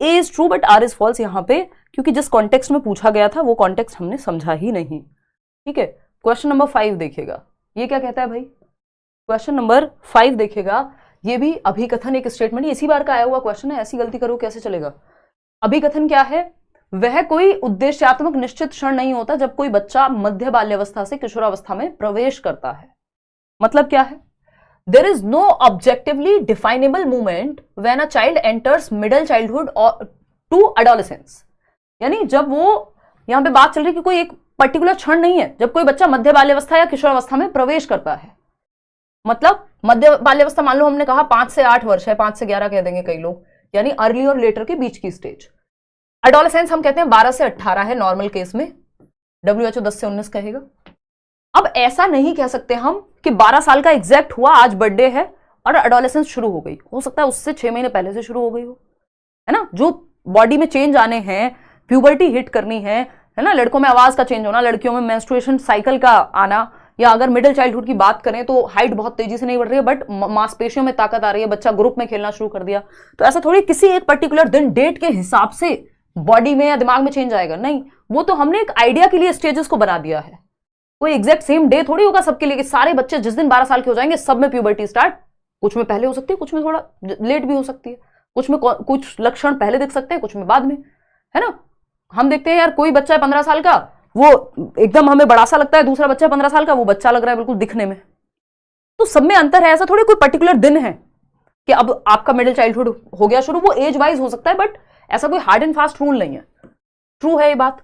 A is true but R is false यहां पे, क्योंकि जिस कॉन्टेक्स्ट में पूछा गया था वो कॉन्टेक्स्ट हमने समझा ही नहीं, ठीक है। क्वेश्चन नंबर 5 देखिएगा, ये क्या कहता है भाई? क्वेश्चन नंबर 5 देखिएगा, ये भी अभिकथन एक स्टेटमेंट, इसी बार का आया हुआ क्वेश्चन है, ऐसी गलती करो कैसे चलेगा। अभिकथन क्या है? वह कोई उद्देश्यात्मक निश्चित क्षण नहीं होता जब कोई बच्चा मध्य बाल्यावस्था से किशोरावस्था में प्रवेश करता है। मतलब क्या है? There is no objectively definable movement when a child enters middle childhood to adolescence, यानी जब वो, यहां पे बात चल रही है कि कोई एक पर्टिकुलर क्षण नहीं है जब कोई बच्चा मध्य बाल्यावस्था या किशोरावस्था में प्रवेश करता है। मतलब मध्य बाल्यावस्था मान लो हमने कहा 5 से 8 वर्ष है, 5 से 11 कह देंगे कई लोग, यानी अर्ली और लेटर के बीच की स्टेज। एडोलेसेंस हम कहते हैं 12 से 18 है नॉर्मल केस में, WHO 10 से 19 कहेगा। अब ऐसा नहीं कह सकते हम कि 12 साल का एग्जैक्ट हुआ, आज बर्थडे है और एडोलेसेंस शुरू हो गई, हो सकता है उससे 6 महीने पहले से शुरू हो गई हो, है ना। जो बॉडी में चेंज आने हैं, प्यूबर्टी हिट करनी है ना, लड़कों में आवाज का चेंज होना, लड़कियों में मेंस्ट्रुएशन साइकिल का आना, या अगर मिडिल चाइल्डहुड की बात करें तो हाइट बहुत तेजी से नहीं बढ़ रही है बट मांसपेशियों में ताकत आ रही है, बच्चा ग्रुप में खेलना शुरू कर दिया, तो ऐसा थोड़ी किसी एक पर्टिकुलर दिन डेट के हिसाब से बॉडी में या दिमाग में चेंज आएगा, नहीं। वो तो हमने एक आइडिया के लिए स्टेजेस को बना दिया है, कोई एग्जैक्ट सेम डे थोड़ी होगा सबके लिए कि सारे बच्चे जिस दिन 12 साल के हो जाएंगे सब में प्यूबर्टी स्टार्ट। कुछ में पहले हो सकती है, कुछ में थोड़ा लेट भी हो सकती है, कुछ में कुछ लक्षण पहले दिख सकते हैं, कुछ में बाद में, है ना। हम देखते हैं यार कोई बच्चा है 15 साल का, वो एकदम हमें बड़ा सा लगता है, दूसरा बच्चा 15 साल का, वो बच्चा लग रहा है बिल्कुल दिखने में, तो सब में अंतर है। ऐसा थोड़ी कोई पर्टिकुलर दिन है कि अब आपका मिडिल चाइल्डहुड हो गया शुरू, वो एज वाइज हो सकता है बट ऐसा कोई हार्ड एंड फास्ट रूल नहीं है। ट्रू है ये बात।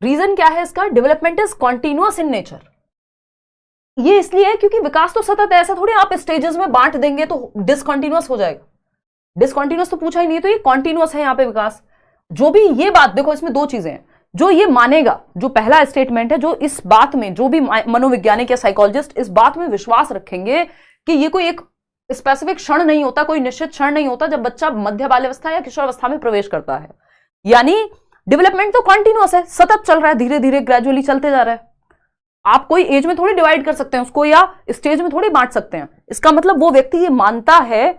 रीजन क्या है इसका? Development is continuous in nature. ये इसलिए है क्योंकि विकास तो सतत है, ऐसा थोड़ी आप स्टेजेस में बांट देंगे तो डिसकंटिन्यूअस हो जाएगा। डिसकॉन्टिन्यूअस तो पूछा ही नहीं है, तो ये कॉन्टिन्यूअस है यहाँ पे विकास। जो भी ये बात देखो, इसमें दो चीजें हैं, जो ये मानेगा, जो पहला स्टेटमेंट है, जो इस बात में, जो भी मनोवैज्ञानिक या साइकोलॉजिस्ट इस बात में विश्वास रखेंगे कि ये कोई एक स्पेसिफिक क्षण नहीं होता, कोई निश्चित क्षण नहीं होता जब बच्चा मध्य बाल्यावस्था या किशोरावस्था में प्रवेश करता है, यानी डेवलपमेंट तो कॉन्टिन्यूअस है, सतत चल रहा है, धीरे धीरे ग्रेजुअली चलते जा रहा है। आप कोई एज में थोड़ी डिवाइड कर सकते हैं उसको, या स्टेज में थोड़ी बांट सकते हैं। इसका मतलब वो व्यक्ति ये मानता है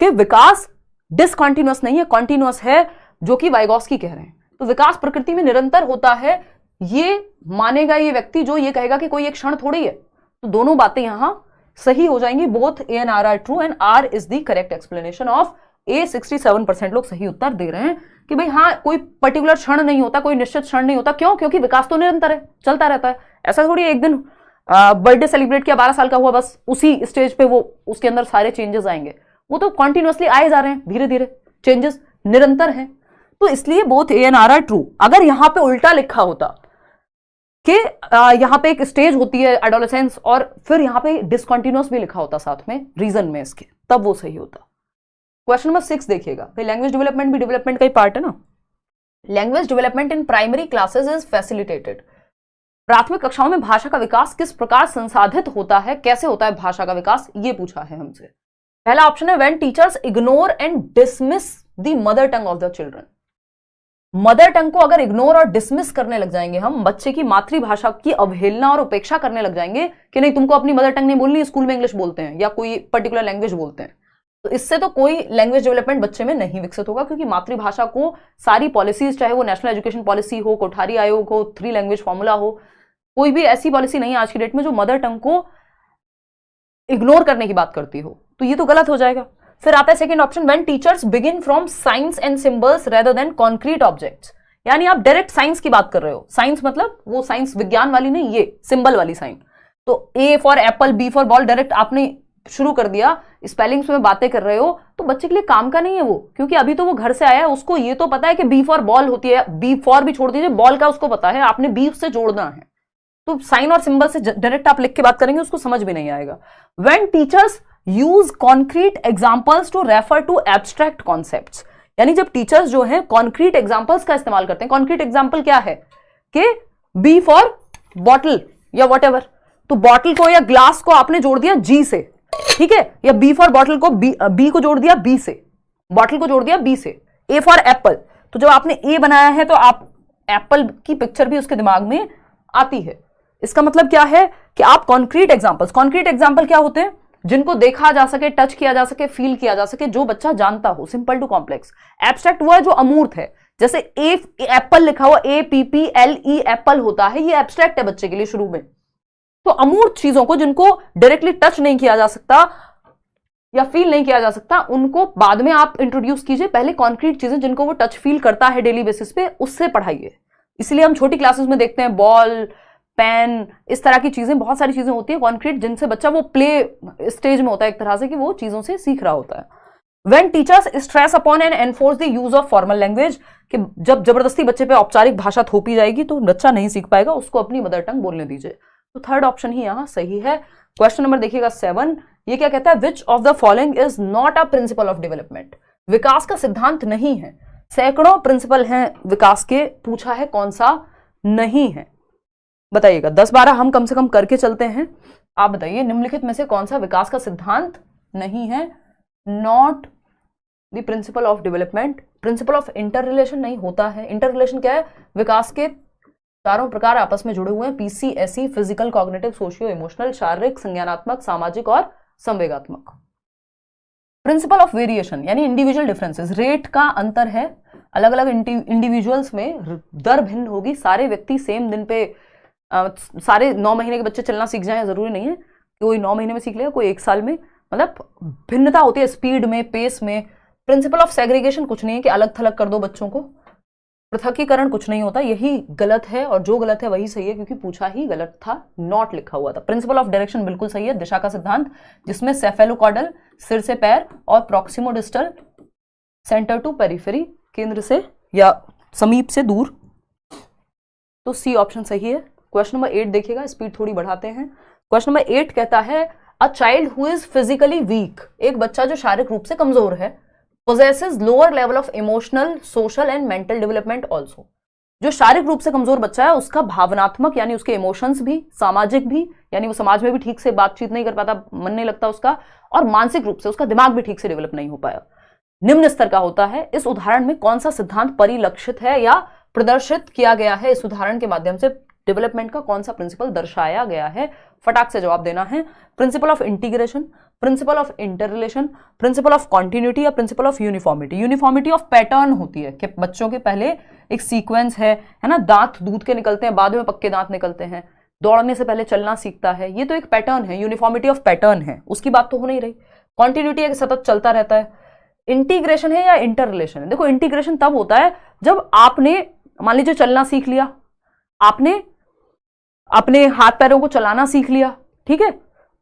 कि विकास डिसकॉन्टिन्यूअस नहीं है, कॉन्टिन्यूअस है, जो कि वाइगॉस्की कह रहे हैं। तो विकास प्रकृति में निरंतर होता है, ये मानेगा ये व्यक्ति जो ये कहेगा कि कोई एक क्षण थोड़ी है। तो दोनों बातें यहां सही हो जाएंगी, both A and R true and R is the correct explanation of A. 67% लोग सही उत्तर दे रहे हैं कि भाई हाँ, कोई पर्टिकुलर क्षण नहीं होता, कोई निश्चित क्षण नहीं होता। क्यों? क्योंकि विकास तो निरंतर है, चलता रहता है। ऐसा थोड़ी एक दिन बर्थडे सेलिब्रेट किया, 12 साल का हुआ, बस उसी स्टेज पे वो उसके अंदर सारे चेंजेस आएंगे। वो तो कॉन्टिन्यूअसली आए जा रहे हैं, धीरे धीरे चेंजेस निरंतर हैं। तो इसलिए both A and R are true. अगर यहां पे उल्टा लिखा होता कि यहां पे एक स्टेज होती है एडोलेसेंस और फिर यहां पे डिसकंटिन्यूअस भी लिखा होता साथ में रीजन में इसके, तब वो सही होता। क्वेश्चन नंबर 6 देखिएगा, लैंग्वेज डेवलपमेंट भी डेवलपमेंट का ही पार्ट है ना। Language development in primary classes is facilitated. प्राथमिक कक्षाओं में भाषा का विकास किस प्रकार संसाधित होता है, कैसे होता है भाषा का विकास, ये पूछा है हमसे। पहला ऑप्शन है when teachers ignore and dismiss the mother tongue of the children. Mother tongue को अगर इग्नोर और डिसमिस करने लग जाएंगे हम, बच्चे की मातृभाषा की अवहेलना और उपेक्षा करने लग जाएंगे कि नहीं तुमको अपनी मदर टंग नहीं बोलनी, स्कूल में इंग्लिश बोलते हैं या कोई पर्टिकुलर लैंग्वेज बोलते हैं, तो इससे तो कोई लैंग्वेज डेवलपमेंट बच्चे में नहीं विकसित होगा। क्योंकि मातृभाषा को सारी पॉलिसीज, चाहे वो नेशनल एजुकेशन पॉलिसी हो, कोठारी आयोग हो, 3 लैंग्वेज फॉर्मूला हो, कोई भी ऐसी पॉलिसी नहीं है आज की डेट में जो मदर टंग को इग्नोर करने की बात करती हो, तो ये तो गलत हो जाएगा। फिर आता है second option, when teachers begin from science and symbols rather than concrete objects. यानी आप डायरेक्ट साइंस की बात कर रहे हो, साइंस मतलब वो साइंस विज्ञान वाली नहीं, ये सिंबल वाली साइन। तो A for apple, B for ball, direct आपने शुरू कर दिया, स्पेलिंग्स में बातें कर रहे हो, तो बच्चे के लिए काम का नहीं है वो। क्योंकि अभी तो वो घर से आया है, उसको ये तो पता है कि बी फॉर बॉल होती है, बी फॉर भी छोड़ दीजिए, बॉल का उसको पता है, आपने बी से जोड़ना है। तो साइन और सिंबल से डायरेक्ट आप लिख के बात करेंगे, उसको समझ भी नहीं आएगा। When teachers use concrete examples to refer to abstract concepts. यानी जब टीचर्स जो हैं कॉन्क्रीट एग्जांपल्स का इस्तेमाल करते हैं। कॉन्क्रीट एग्जांपल क्या है कि बी फॉर बॉटल या व्हाटएवर, तो बॉटल को या ग्लास को आपने जोड़ दिया जी से, ठीक है, या बी फॉर बॉटल को बी को जोड़ दिया बी से, बॉटल को जोड़ दिया बी से। ए फॉर एप्पल, तो जब आपने ए बनाया है तो आप एप्पल की पिक्चर भी उसके दिमाग में आती है। इसका मतलब क्या है कि आप कॉन्क्रीट एग्जांपल्स, कॉन्क्रीट एग्जांपल क्या होते हैं, जिनको देखा जा सके, टच किया जा सके, फील किया जा सके, जो बच्चा जानता हो, सिंपल टू कॉम्प्लेक्स। एब्स्ट्रैक्ट वो है जो अमूर्त है, जैसे ए एप्पल लिखा हुआ, APPLE एप्पल होता है, ये एब्स्ट्रैक्ट है बच्चे के लिए शुरू में। तो अमूर्त चीजों को जिनको डायरेक्टली टच नहीं किया जा सकता या फील नहीं किया जा सकता, उनको बाद में आप इंट्रोड्यूस कीजिए। पहले कॉन्क्रीट चीजें जिनको वो टच फील करता है डेली बेसिस पे, उससे पढ़ाइए। इसलिए हम छोटी क्लासेस में देखते हैं बॉल, पेन, इस तरह की चीजें, बहुत सारी चीजें होती है कॉन्क्रीट, जिनसे बच्चा वो प्ले स्टेज में होता है एक तरह से, कि वो चीजों से सीख रहा होता है। When teachers stress upon and enforce the use of formal language, कि जब जबरदस्ती बच्चे पे औपचारिक भाषा थोपी जाएगी तो बच्चा नहीं सीख पाएगा, उसको अपनी मदर टंग बोलने दीजिए। तो थर्ड ऑप्शन ही यहां सही है। क्वेश्चन नंबर देखिएगा 7, ये क्या कहता है, which of the following is not a principle of development. विकास का सिद्धांत नहीं है, सैकड़ों प्रिंसिपल हैं विकास के, पूछा है कौन सा नहीं है, बताइएगा। 10-12 हम कम से कम करके चलते हैं। आप बताइए निम्नलिखित में से कौन सा विकास का सिद्धांत नहीं है, not the principal of development. Principle of inter relation नहीं होता है। इंटर रिलेशन क्या है, विकास के चारों प्रकार आपस में जुड़े हुए हैं, PCSE, physical, cognitive, socio emotional, शारीरिक, संज्ञानात्मक, सामाजिक और संवेगात्मक। प्रिंसिपल ऑफ वेरिएशन यानी इंडिविजुअल डिफरेंसेस, रेट का अंतर है, अलग अलग इंडिविजुअल्स में दर भिन्न होगी। सारे व्यक्ति सेम दिन पे सारे 9 महीने के बच्चे चलना सीख जाएं जरूरी नहीं है, कोई 9 महीने में सीख लेगा, कोई 1 साल में, मतलब भिन्नता होती है स्पीड में, पेस में। प्रिंसिपल ऑफ सेग्रीगेशन कुछ नहीं है कि अलग थलग कर दो बच्चों को, पृथकीकरण कुछ नहीं होता, यही गलत है और जो गलत है वही सही है, क्योंकि पूछा ही गलत था, नॉट लिखा हुआ था। प्रिंसिपल ऑफ डायरेक्शन बिल्कुल सही है, दिशा का सिद्धांत, जिसमें सेफेलोकॉर्डल सिर से पैर और प्रॉक्सिमोडिस्टल सेंटर टू पेरिफेरी केंद्र से या समीप से दूर, तो सी ऑप्शन सही है। क्वेश्चन नंबर 8 देखिएगा, स्पीड थोड़ी बढ़ाते हैं। क्वेश्चन नंबर 8 कहता है a child who is physically weak, एक बच्चा जो शारीरिक रूप से कमजोर है, possesses lower level of emotional, social and mental development also। जो शारीरिक रूप से कमजोर बच्चा है उसका भावनात्मक यानी उसके इमोशंस भी, सामाजिक भी यानी वो समाज में भी ठीक से बातचीत नहीं कर पाता, मन नहीं लगता उसका, और मानसिक रूप से उसका दिमाग भी ठीक से डेवलप नहीं हो पाया, निम्न स्तर का होता है। इस उदाहरण में कौन सा सिद्धांत परिलक्षित है या प्रदर्शित किया गया है? इस उदाहरण के माध्यम से डेवलपमेंट का कौन सा प्रिंसिपल दर्शाया गया है? फटाक से जवाब देना है। Principle of integration, principle of interrelation, principle of continuity या principle of uniformity. Uniformity of pattern होती है कि बच्चों के पहले एक सीक्वेंस है ना, दांत दूध के निकलते हैं, बाद में पक्के दांत निकलते हैं, दौड़ने से पहले चलना सीखता है, ये तो एक पैटर्न है, यूनिफॉर्मिटी ऑफ पैटर्न है, उसकी बात तो हो नहीं रही। कॉन्टिन्यूटी है कि सतत चलता रहता है। इंटीग्रेशन है या इंटर रिलेशन है? देखो इंटीग्रेशन तब होता है जब आपने मान लीजिए चलना सीख लिया, आपने अपने हाथ पैरों को चलाना सीख लिया, ठीक है,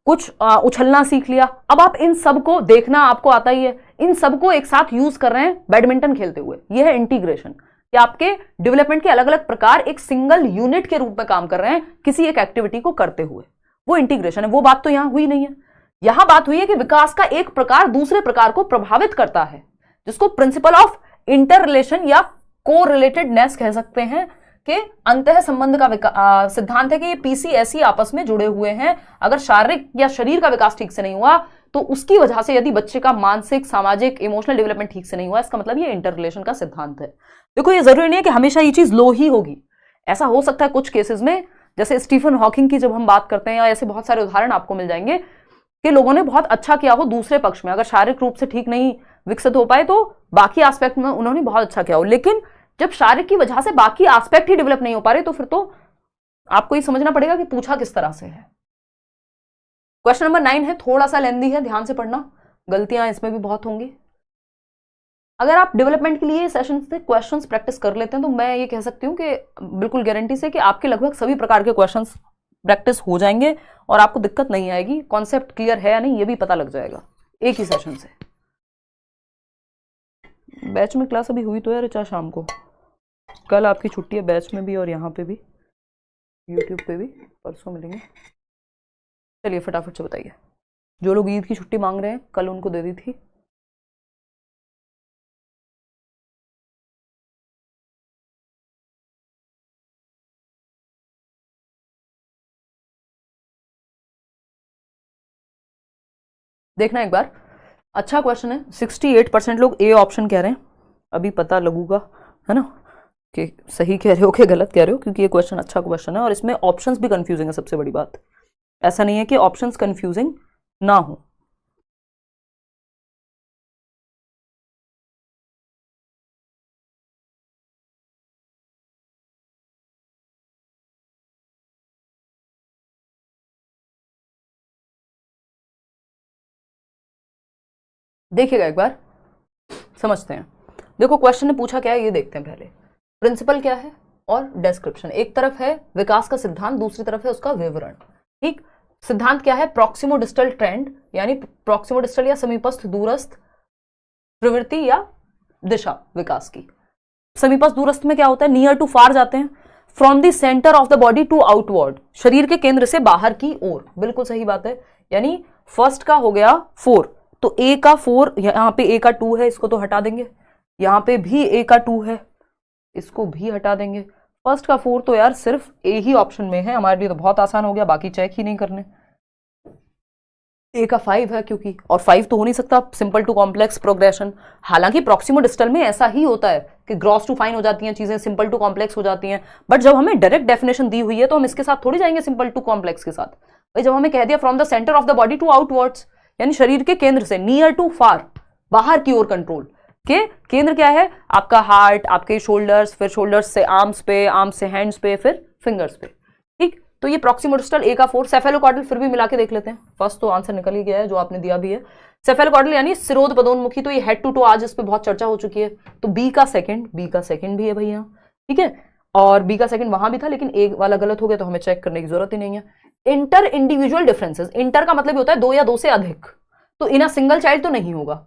कुछ उछलना सीख लिया, अब आप इन सबको देखना आपको आता ही है, इन सबको एक साथ यूज कर रहे हैं बैडमिंटन खेलते हुए, यह है इंटीग्रेशन। कि आपके डेवलपमेंट के अलग अलग प्रकार एक सिंगल यूनिट के रूप में काम कर रहे हैं किसी एक एक्टिविटी को करते हुए, वो इंटीग्रेशन है। वो बात तो यहां हुई नहीं है। यहां बात हुई है कि विकास का एक प्रकार दूसरे प्रकार को प्रभावित करता है, जिसको प्रिंसिपल ऑफ इंटर रिलेशन या को रिलेटेडनेस कह सकते हैं, कि अंतः संबंध का सिद्धांत है कि ये पीसीएसई आपस में जुड़े हुए हैं। अगर शारीरिक या शरीर का विकास ठीक से नहीं हुआ तो उसकी वजह से यदि बच्चे का मानसिक, सामाजिक, इमोशनल डेवलपमेंट ठीक से नहीं हुआ, इसका मतलब ये इंटर रिलेशन का सिद्धांत है। देखो ये जरूरी नहीं है कि हमेशा ये चीज लो ही होगी, ऐसा हो सकता है कुछ केसेस में, जैसे स्टीफन हॉकिंग की जब हम बात करते हैं, या ऐसे बहुत सारे उदाहरण आपको मिल जाएंगे कि लोगों ने बहुत अच्छा किया हो दूसरे पक्ष में, अगर शारीरिक रूप से ठीक नहीं विकसित हो पाए तो बाकी एस्पेक्ट में उन्होंने बहुत अच्छा किया हो, लेकिन जब शारीरिक की वजह से बाकी एस्पेक्ट ही डेवलप नहीं हो पा रहे तो फिर तो आपको ये समझना पड़ेगा कि पूछा किस तरह से है। क्वेश्चन नंबर 9 है, थोड़ा सा लेंदी है, ध्यान से पढ़ना, गलतियां इसमें भी बहुत होंगी। अगर आप डेवलपमेंट के लिए सेशन से क्वेश्चंस प्रैक्टिस कर लेते हैं तो मैं ये कह सकती हूँ कि बिल्कुल गारंटी से कि आपके लगभग सभी प्रकार के क्वेश्चंस प्रैक्टिस हो जाएंगे और आपको दिक्कत नहीं आएगी, कॉन्सेप्ट क्लियर है या नहीं ये भी पता लग जाएगा एक ही सेशन से। बैच में क्लास अभी हुई तो यार चाहे शाम को, कल आपकी छुट्टी है बैच में भी और यहाँ पे भी, यूट्यूब पे भी, परसों मिलेंगे। चलिए फटाफट से बताइए, जो लोग ईद की छुट्टी मांग रहे हैं कल उनको दे दी थी। देखना एक बार, अच्छा क्वेश्चन है। 68% लोग ए ऑप्शन कह रहे हैं, अभी पता लगूगा है ना कि सही कह रहे हो कि गलत कह रहे हो, क्योंकि ये क्वेश्चन अच्छा क्वेश्चन है और इसमें ऑप्शंस भी कंफ्यूजिंग है। सबसे बड़ी बात ऐसा नहीं है कि ऑप्शंस कंफ्यूजिंग ना हो। देखिएगा एक बार, समझते हैं। देखो क्वेश्चन ने पूछा क्या है ये देखते हैं पहले। प्रिंसिपल क्या है और डिस्क्रिप्शन, एक तरफ है विकास का सिद्धांत, दूसरी तरफ है उसका विवरण। ठीक, सिद्धांत क्या है? प्रॉक्सिमो डिस्टल ट्रेंड, यानी प्रॉक्सिमो डिस्टल या समीपस्थ दूरस्थ प्रवृत्ति या दिशा विकास की। समीपस्थ दूरस्थ में क्या होता है? नियर टू फार जाते हैं, from the centre of the body to outward, शरीर के केंद्र से बाहर की ओर। बिल्कुल सही बात है, यानी फर्स्ट का हो गया 4, तो ए का 4, यहां पे ए का 2 है, इसको तो हटा देंगे, यहां पे भी ए का 2 है, इसको भी हटा देंगे। फर्स्ट का 4 तो यार सिर्फ ए ही ऑप्शन में है, हमारे लिए तो बहुत आसान हो गया, बाकी चेक ही नहीं करने। ए का 5 है क्योंकि, और 5 तो हो नहीं सकता सिंपल टू कॉम्प्लेक्स प्रोग्रेशन। हालांकि प्रॉक्सिमो डिस्टल में ऐसा ही होता है कि ग्रॉस टू फाइन हो जाती हैं चीजें, सिंपल टू कॉम्प्लेक्स हो जाती हैं, बट जब हमें डायरेक्ट डेफिनेशन दी हुई है तो हम इसके साथ थोड़ी जाएंगे सिंपल टू कॉम्प्लेक्स के साथ। भाई जब हमें कह दिया from the centre of the body to outwards, यानी शरीर के केंद्र से, नियर टू फार, बाहर की ओर कंट्रोल के केंद्र क्या है? आपका हार्ट, आपके शोल्डर्स, फिर शोल्डर्स से आर्म्स पे, आर्म्स से हैंड्स पे, फिर फिंगर्स पे। ठीक, तो ये प्रॉक्सिमो डिस्टल ए का 4। सेफेलोकॉर्डल फिर भी मिला के देख लेते हैं, फर्स्ट तो आंसर निकल ही गया है जो आपने दिया भी है। सेफेलोकॉर्डल यानी सिरोध पदोन्मुखी, तो ये हेड टू टो आज इस पे बहुत चर्चा हो चुकी है, तो बी का सेकंड भी है भैया। ठीक है, और बी का सेकंड वहां भी था लेकिन ए वाला गलत हो गया तो हमें चेक करने की जरूरत ही नहीं है। इंटर इंडिविजुअल डिफरेंसेस, इंटर का मतलब होता है 2 या 2 से अधिक, तो इन अ सिंगल चाइल्ड तो नहीं होगा।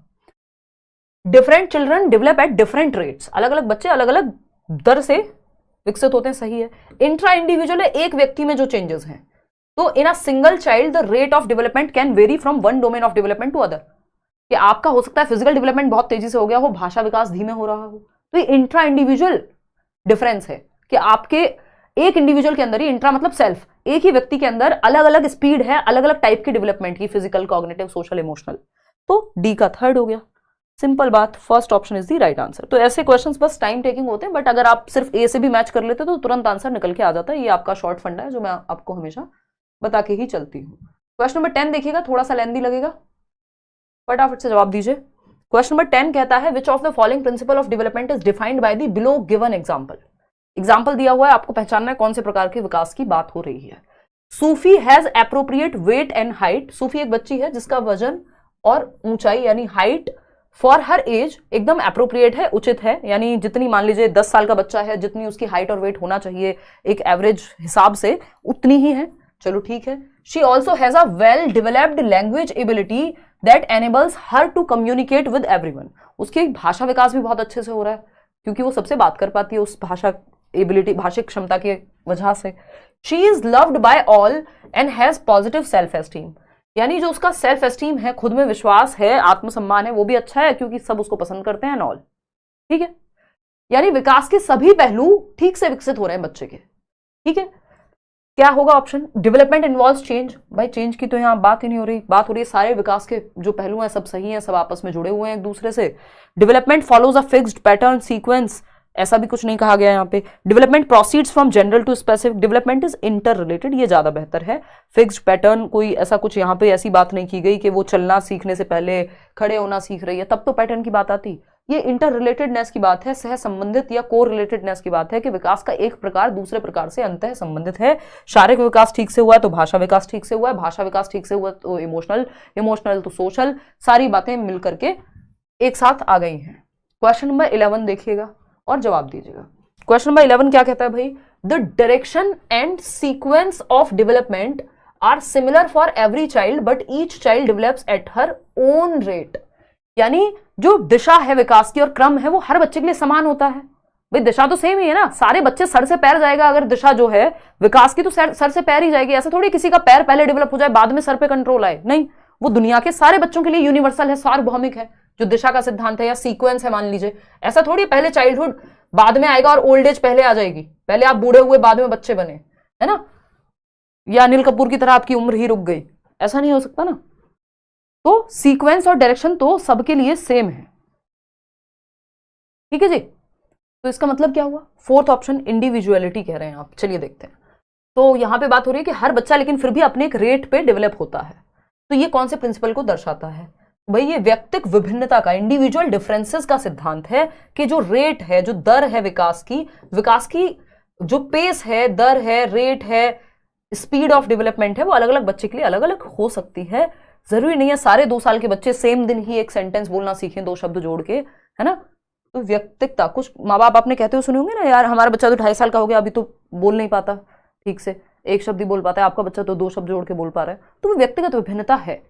Different children develop at different rates, अलग अलग बच्चे अलग अलग दर से विकसित होते हैं, सही है। इंट्रा इंडिविजुअल है, एक व्यक्ति में जो चेंजेस हैं, तो in a single child the rate of development can vary from one domain of development to other. कि आपका हो सकता है फिजिकल डेवलपमेंट बहुत तेजी से हो गया हो, भाषा विकास धीमे हो रहा हो। तो ये इंट्रा इंडिविजुअल डिफरेंस है कि आपके एक इंडिविजुअल के अंदर ही, इंट्रा मतलब सेल्फ, एक ही व्यक्ति के अंदर अलग अलग स्पीड है, अलग अलग टाइप की डेवलपमेंट की, फिजिकल, कॉग्निटिव, सोशल, इमोशनल। तो डी का थर्ड हो गया। सिंपल बात, first option is the right answer. तो ऐसे क्वेश्चंस बस टाइम टेकिंग होते हैं, बट अगर आप सिर्फ ए से भी मैच कर लेते तो तुरंत आंसर निकल के आ जाता है। ये आपका शॉर्ट फंडा है जो मैं आपको हमेशा बता के ही चलती हूँ। क्वेश्चन नंबर 10 देखिएगा, थोड़ा सा लेंदी लगेगा, फटाफट से जवाब दीजिए। क्वेश्चन नंबर 10 कहता है which of the following principle of development is defined by the below given example. Example दिया हुआ है, आपको पहचानना है कौन से प्रकार के विकास की बात हो रही है। Sufi has appropriate weight and height. Sufi एक बच्ची है जिसका वजन और ऊंचाई यानी हाइट फॉर हर एज एकदम एप्रोप्रिएट है, उचित है, यानी जितनी मान लीजिए 10 साल का बच्चा है, जितनी उसकी हाइट और वेट होना चाहिए एक एवरेज हिसाब से, उतनी ही है। चलो ठीक है। She also has a well developed language ability that enables her to communicate with everyone. उसकी भाषा विकास भी बहुत अच्छे से हो रहा है क्योंकि वो सबसे बात कर पाती है उस भाषा एबिलिटी, भाषिक क्षमता की वजह से। She is loved by all and has positive self esteem, यानी जो उसका सेल्फ एस्टीम है, खुद में विश्वास है, आत्मसम्मान है, वो भी अच्छा है क्योंकि सब उसको पसंद करते हैं ऑल। ठीक है, यानी विकास के सभी पहलू ठीक से विकसित हो रहे हैं बच्चे के। ठीक है, क्या होगा ऑप्शन? Development involves change. भाई चेंज की तो यहाँ बात ही नहीं हो रही, बात हो रही है सारे विकास के जो पहलू हैं सब सही हैं, सब आपस में जुड़े हुए हैं एक दूसरे से। Development follows a fixed pattern sequence, ऐसा भी कुछ नहीं कहा गया यहाँ पे। Development proceeds from general to specific, development is inter related, ये ज्यादा बेहतर है। फिक्स्ड पैटर्न, कोई ऐसा कुछ यहाँ पे ऐसी बात नहीं की गई कि वो चलना सीखने से पहले खड़े होना सीख रही है, तब तो पैटर्न की बात आती। ये इंटर रिलेटेडनेस की बात है, सह संबंधित या को रिलेटेडनेस की बात है कि विकास का एक प्रकार दूसरे प्रकार से अंतः संबंधित है। शारीरिक विकास ठीक से हुआ है तो भाषा विकास ठीक से हुआ है, भाषा विकास ठीक से हुआ तो इमोशनल, इमोशनल तो सोशल, सारी बातें मिलकर के एक साथ आ गई हैं। क्वेश्चन नंबर 11 देखिएगा और जवाब दीजिएगा। क्वेश्चन नंबर 11 क्या कहता है भाई? The direction and sequence of development are similar for every child but each child develops at her own rate, यानी जो दिशा है विकास की और क्रम है वो हर बच्चे के लिए समान होता है। भाई दिशा तो सेम ही है ना, सारे बच्चे सर से पैर जाएगा अगर दिशा जो है विकास की तो सर से पैर ही जाएगी। ऐसा थोड़ी किसी का पैर पहले डेवलप हो जाए बाद में सर पे कंट्रोल आए, नहीं, वो दुनिया के सारे बच्चों के लिए यूनिवर्सल है, सार्वभौमिक है जो दिशा का सिद्धांत है या सीक्वेंस है मान लीजिए। ऐसा थोड़ी पहले चाइल्डहुड बाद में आएगा और ओल्ड एज पहले आ जाएगी, पहले आप बूढ़े हुए बाद में बच्चे बने, है ना, या अनिल कपूर की तरह आपकी उम्र ही रुक गई, ऐसा नहीं हो सकता ना। तो सीक्वेंस और डायरेक्शन तो सबके लिए सेम है। ठीक है जी, तो इसका मतलब क्या हुआ? फोर्थ ऑप्शन इंडिविजुअलिटी कह रहे हैं आप। चलिए देखते हैं। तो यहां पे बात हो रही है कि हर बच्चा लेकिन फिर भी अपने एक रेट पे डेवलप होता है, तो ये कौन से प्रिंसिपल को दर्शाता है भाई? ये व्यक्तिक विभिन्नता का, इंडिविजुअल डिफरेंसेस का सिद्धांत है कि जो रेट है, जो दर है विकास की जो पेस है, दर है, रेट है, स्पीड ऑफ डेवलपमेंट है, वो अलग अलग बच्चे के लिए अलग अलग हो सकती है। जरूरी नहीं है सारे 2 साल के बच्चे सेम दिन ही एक सेंटेंस बोलना सीखें 2 शब्द जोड़ के, है ना। तो व्यक्तिकता, कुछ माँ बाप आपने कहते हुए सुने होंगे ना, यार हमारा बच्चा तो 2.5 साल का हो गया अभी तो बोल नहीं पाता ठीक से, एक शब्द ही बोल पाता है, आपका बच्चा तो 2 शब्द जोड़ के बोल पा रहा है। तो वो व्यक्तिगत विभिन्नता है।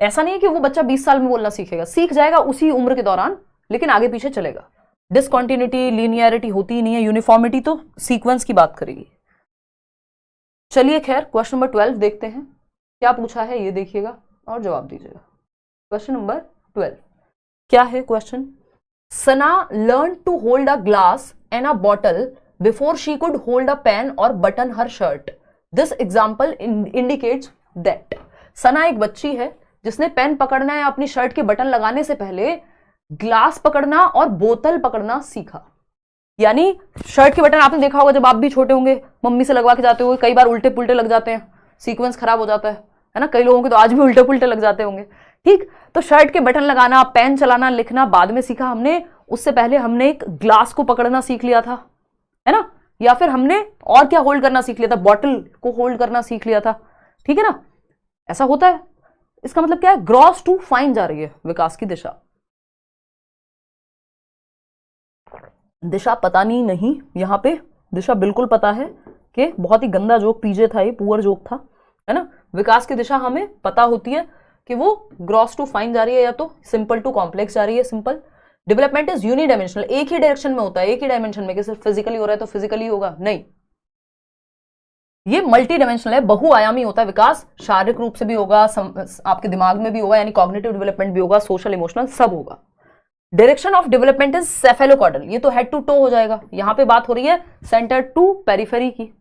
ऐसा नहीं है कि वो बच्चा 20 साल में बोलना सीखेगा, सीख जाएगा उसी उम्र के दौरान, लेकिन आगे पीछे चलेगा। डिसकॉन्टिन्यूटी, लीनियरिटी होती ही नहीं है, यूनिफॉर्मिटी तो सीक्वेंस की बात करेगी। चलिए खैर, क्वेश्चन नंबर 12 देखते हैं क्या पूछा है, ये देखिएगा और जवाब दीजिएगा। क्वेश्चन नंबर 12 क्या है question? Sana learn to hold a glass and a bottle before she could hold a pen or button her shirt. This example indicates that. Sana एक बच्ची है जिसने पेन पकड़ना या अपनी शर्ट के बटन लगाने से पहले ग्लास पकड़ना और बोतल पकड़ना सीखा। यानी शर्ट के बटन आपने देखा होगा जब आप भी छोटे होंगे, मम्मी से लगवा के जाते होंगे, कई बार उल्टे पुल्टे लग जाते हैं, सीक्वेंस खराब हो जाता है ना, कई लोगों के तो आज भी उल्टे पुल्टे लग जाते होंगे। ठीक, तो शर्ट के बटन लगाना, पेन चलाना, लिखना बाद में सीखा हमने, उससे पहले हमने एक ग्लास को पकड़ना सीख लिया था, है ना, या फिर हमने और क्या होल्ड करना सीख लिया था, बॉटल को होल्ड करना सीख लिया था। ठीक है ना, ऐसा होता है। इसका मतलब क्या है? ग्रॉस टू फाइन जा रही है विकास की दिशा। दिशा पता नहीं, यहां पे दिशा बिल्कुल पता है कि बहुत ही गंदा जोक पीजे था, ये पुअर जोक था, है ना। विकास की दिशा हमें पता होती है कि वो ग्रॉस टू फाइन जा रही है या तो सिंपल टू कॉम्प्लेक्स जा रही है। सिंपल डेवलपमेंट इज यूनिडायमेंशनल, एक ही डायरेक्शन में होता है, एक ही डायमेंशन में, कि सिर्फ फिजिकली हो रहा है तो फिजिकली होगा, नहीं, ये मल्टी डायमेंशनल है, बहुआयामी होता है विकास, शारीरिक रूप से भी होगा, आपके दिमाग में भी होगा, यानी कॉग्निटिव डेवलपमेंट भी होगा, सोशल इमोशनल सब होगा। डायरेक्शन ऑफ डेवलपमेंट इज सेफेलोकॉर्डल, ये तो हेड टू टो हो जाएगा, यहां पे बात हो रही है सेंटर टू पेरिफेरी की,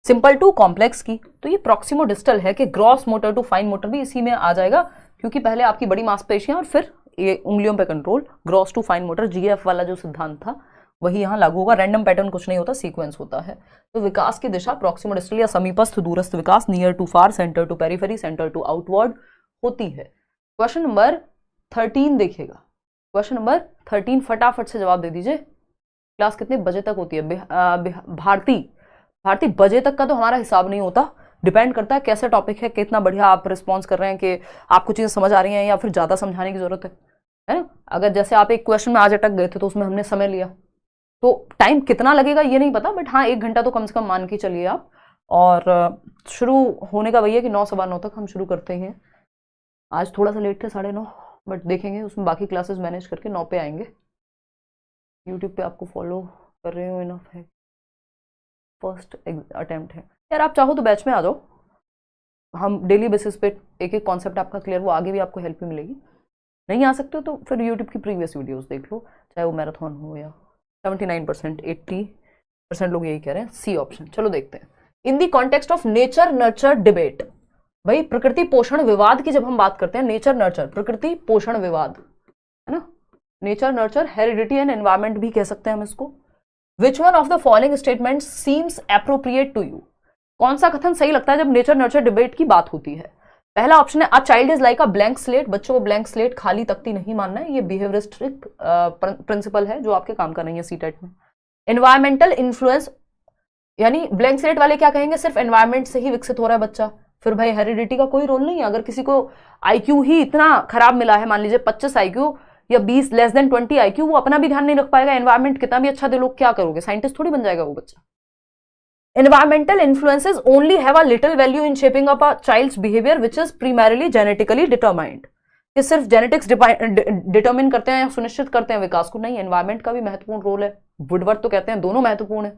सिंपल टू कॉम्प्लेक्स की। तो ये प्रॉक्सिमो डिस्टल है कि gross motor to fine motor भी इसी में आ जाएगा, क्योंकि पहले आपकी बड़ी मांसपेशियां और फिर ये उंगलियों पे control, gross to fine motor, GF वाला जो सिद्धांत था वही यहां लागू होगा। रैंडम पैटर्न कुछ नहीं होता, सीक्वेंस होता है। तो विकास की दिशा प्रॉक्सिमो डिस्टल या समीपस्थ दूरस्थ विकास, near to far, centre to periphery, centre to outward होती है। क्वेश्चन नंबर 13 देखिएगा, क्वेश्चन नंबर 13 फटाफट से जवाब दे दीजिए। क्लास कितने बजे तक होती है? भारती बजे तक का तो हमारा हिसाब नहीं होता, डिपेंड करता है कैसा टॉपिक है, कितना बढ़िया आप रिस्पॉन्स कर रहे हैं, कि आपको चीजें समझ आ रही हैं या फिर ज्यादा समझाने की जरूरत है ना। अगर जैसे आप एक क्वेश्चन में आज अटक गए थे तो उसमें हमने समय लिया, तो टाइम कितना लगेगा ये नहीं पता, बट हाँ 1 घंटा तो कम से कम मान के चलिए आप। और शुरू होने का वही है कि 9 सवा 9 तक हम शुरू करते हैं। आज थोड़ा सा लेट थे 9:30, बट देखेंगे उसमें बाकी क्लासेस मैनेज करके 9 पे आएंगे। यूट्यूब पे आपको फॉलो कर रहे हो, इनफ है, फर्स्ट अटेम्प्ट है यार। आप चाहो तो बैच में आ जाओ, हम डेली बेसिस पे एक एक कॉन्सेप्ट आपका क्लियर, वो आगे भी आपको हेल्प भी मिलेगी। नहीं आ सकते हो तो फिर यूट्यूब की प्रीवियस वीडियोस देख लो, चाहे वो मैराथन हो या 79%, 80% लोग यही कह रहे हैं, सी ऑप्शन। चलो देखते हैं। In the context of nature nurture debate, भाई प्रकृति पोषण विवाद की जब हम बात करते हैं, नेचर नर्चर, प्रकृति पोषण विवाद है ना, nature nurture, heredity and environment भी कह सकते हैं हम इसको। Which one of the following statement seems appropriate to you, कौन सा कथन सही लगता है जब नेचर नर्चर डिबेट की बाट होती है? पहला ऑप्शन है a child is like a blank slate, बच्चों को ब्लैंक स्लेट, खाली तख्ती नहीं मानना है, ये बिहेवियरिस्टिक प्रिंसिपल है जो आपके काम का नहीं है सीटेट में। एनवायरमेंटल इन्फ्लुएंस, यानी ब्लैंक स्लेट वाले क्या कहेंगे, सिर्फ एनवायरमेंट से ही विकसित हो रहा है बच्चा, फिर भाई हेरिडिटी का कोई रोल नहीं है। अगर किसी को आईक्यू ही इतना खराब मिला है, मान लीजिए 25 आईक्यू या 20 लेस देन 20 आईक्यू, वो अपना भी ध्यान नहीं रख पाएगा, एनवायरमेंट कितना भी अच्छा दे लो, क्या करोगे, साइंटिस्ट थोड़ी बन जाएगा वो बच्चा। Environmental influences only have a little value in shaping up a child's behavior which is primarily genetically determined. ये सिर्फ जेनेटिक्स डिटरमिन करते हैं या सुनिश्चित करते हैं विकास को, नहीं, एनवायरमेंट का भी महत्वपूर्ण रोल है। वुडवर्ड तो कहते हैं दोनों महत्वपूर्ण है,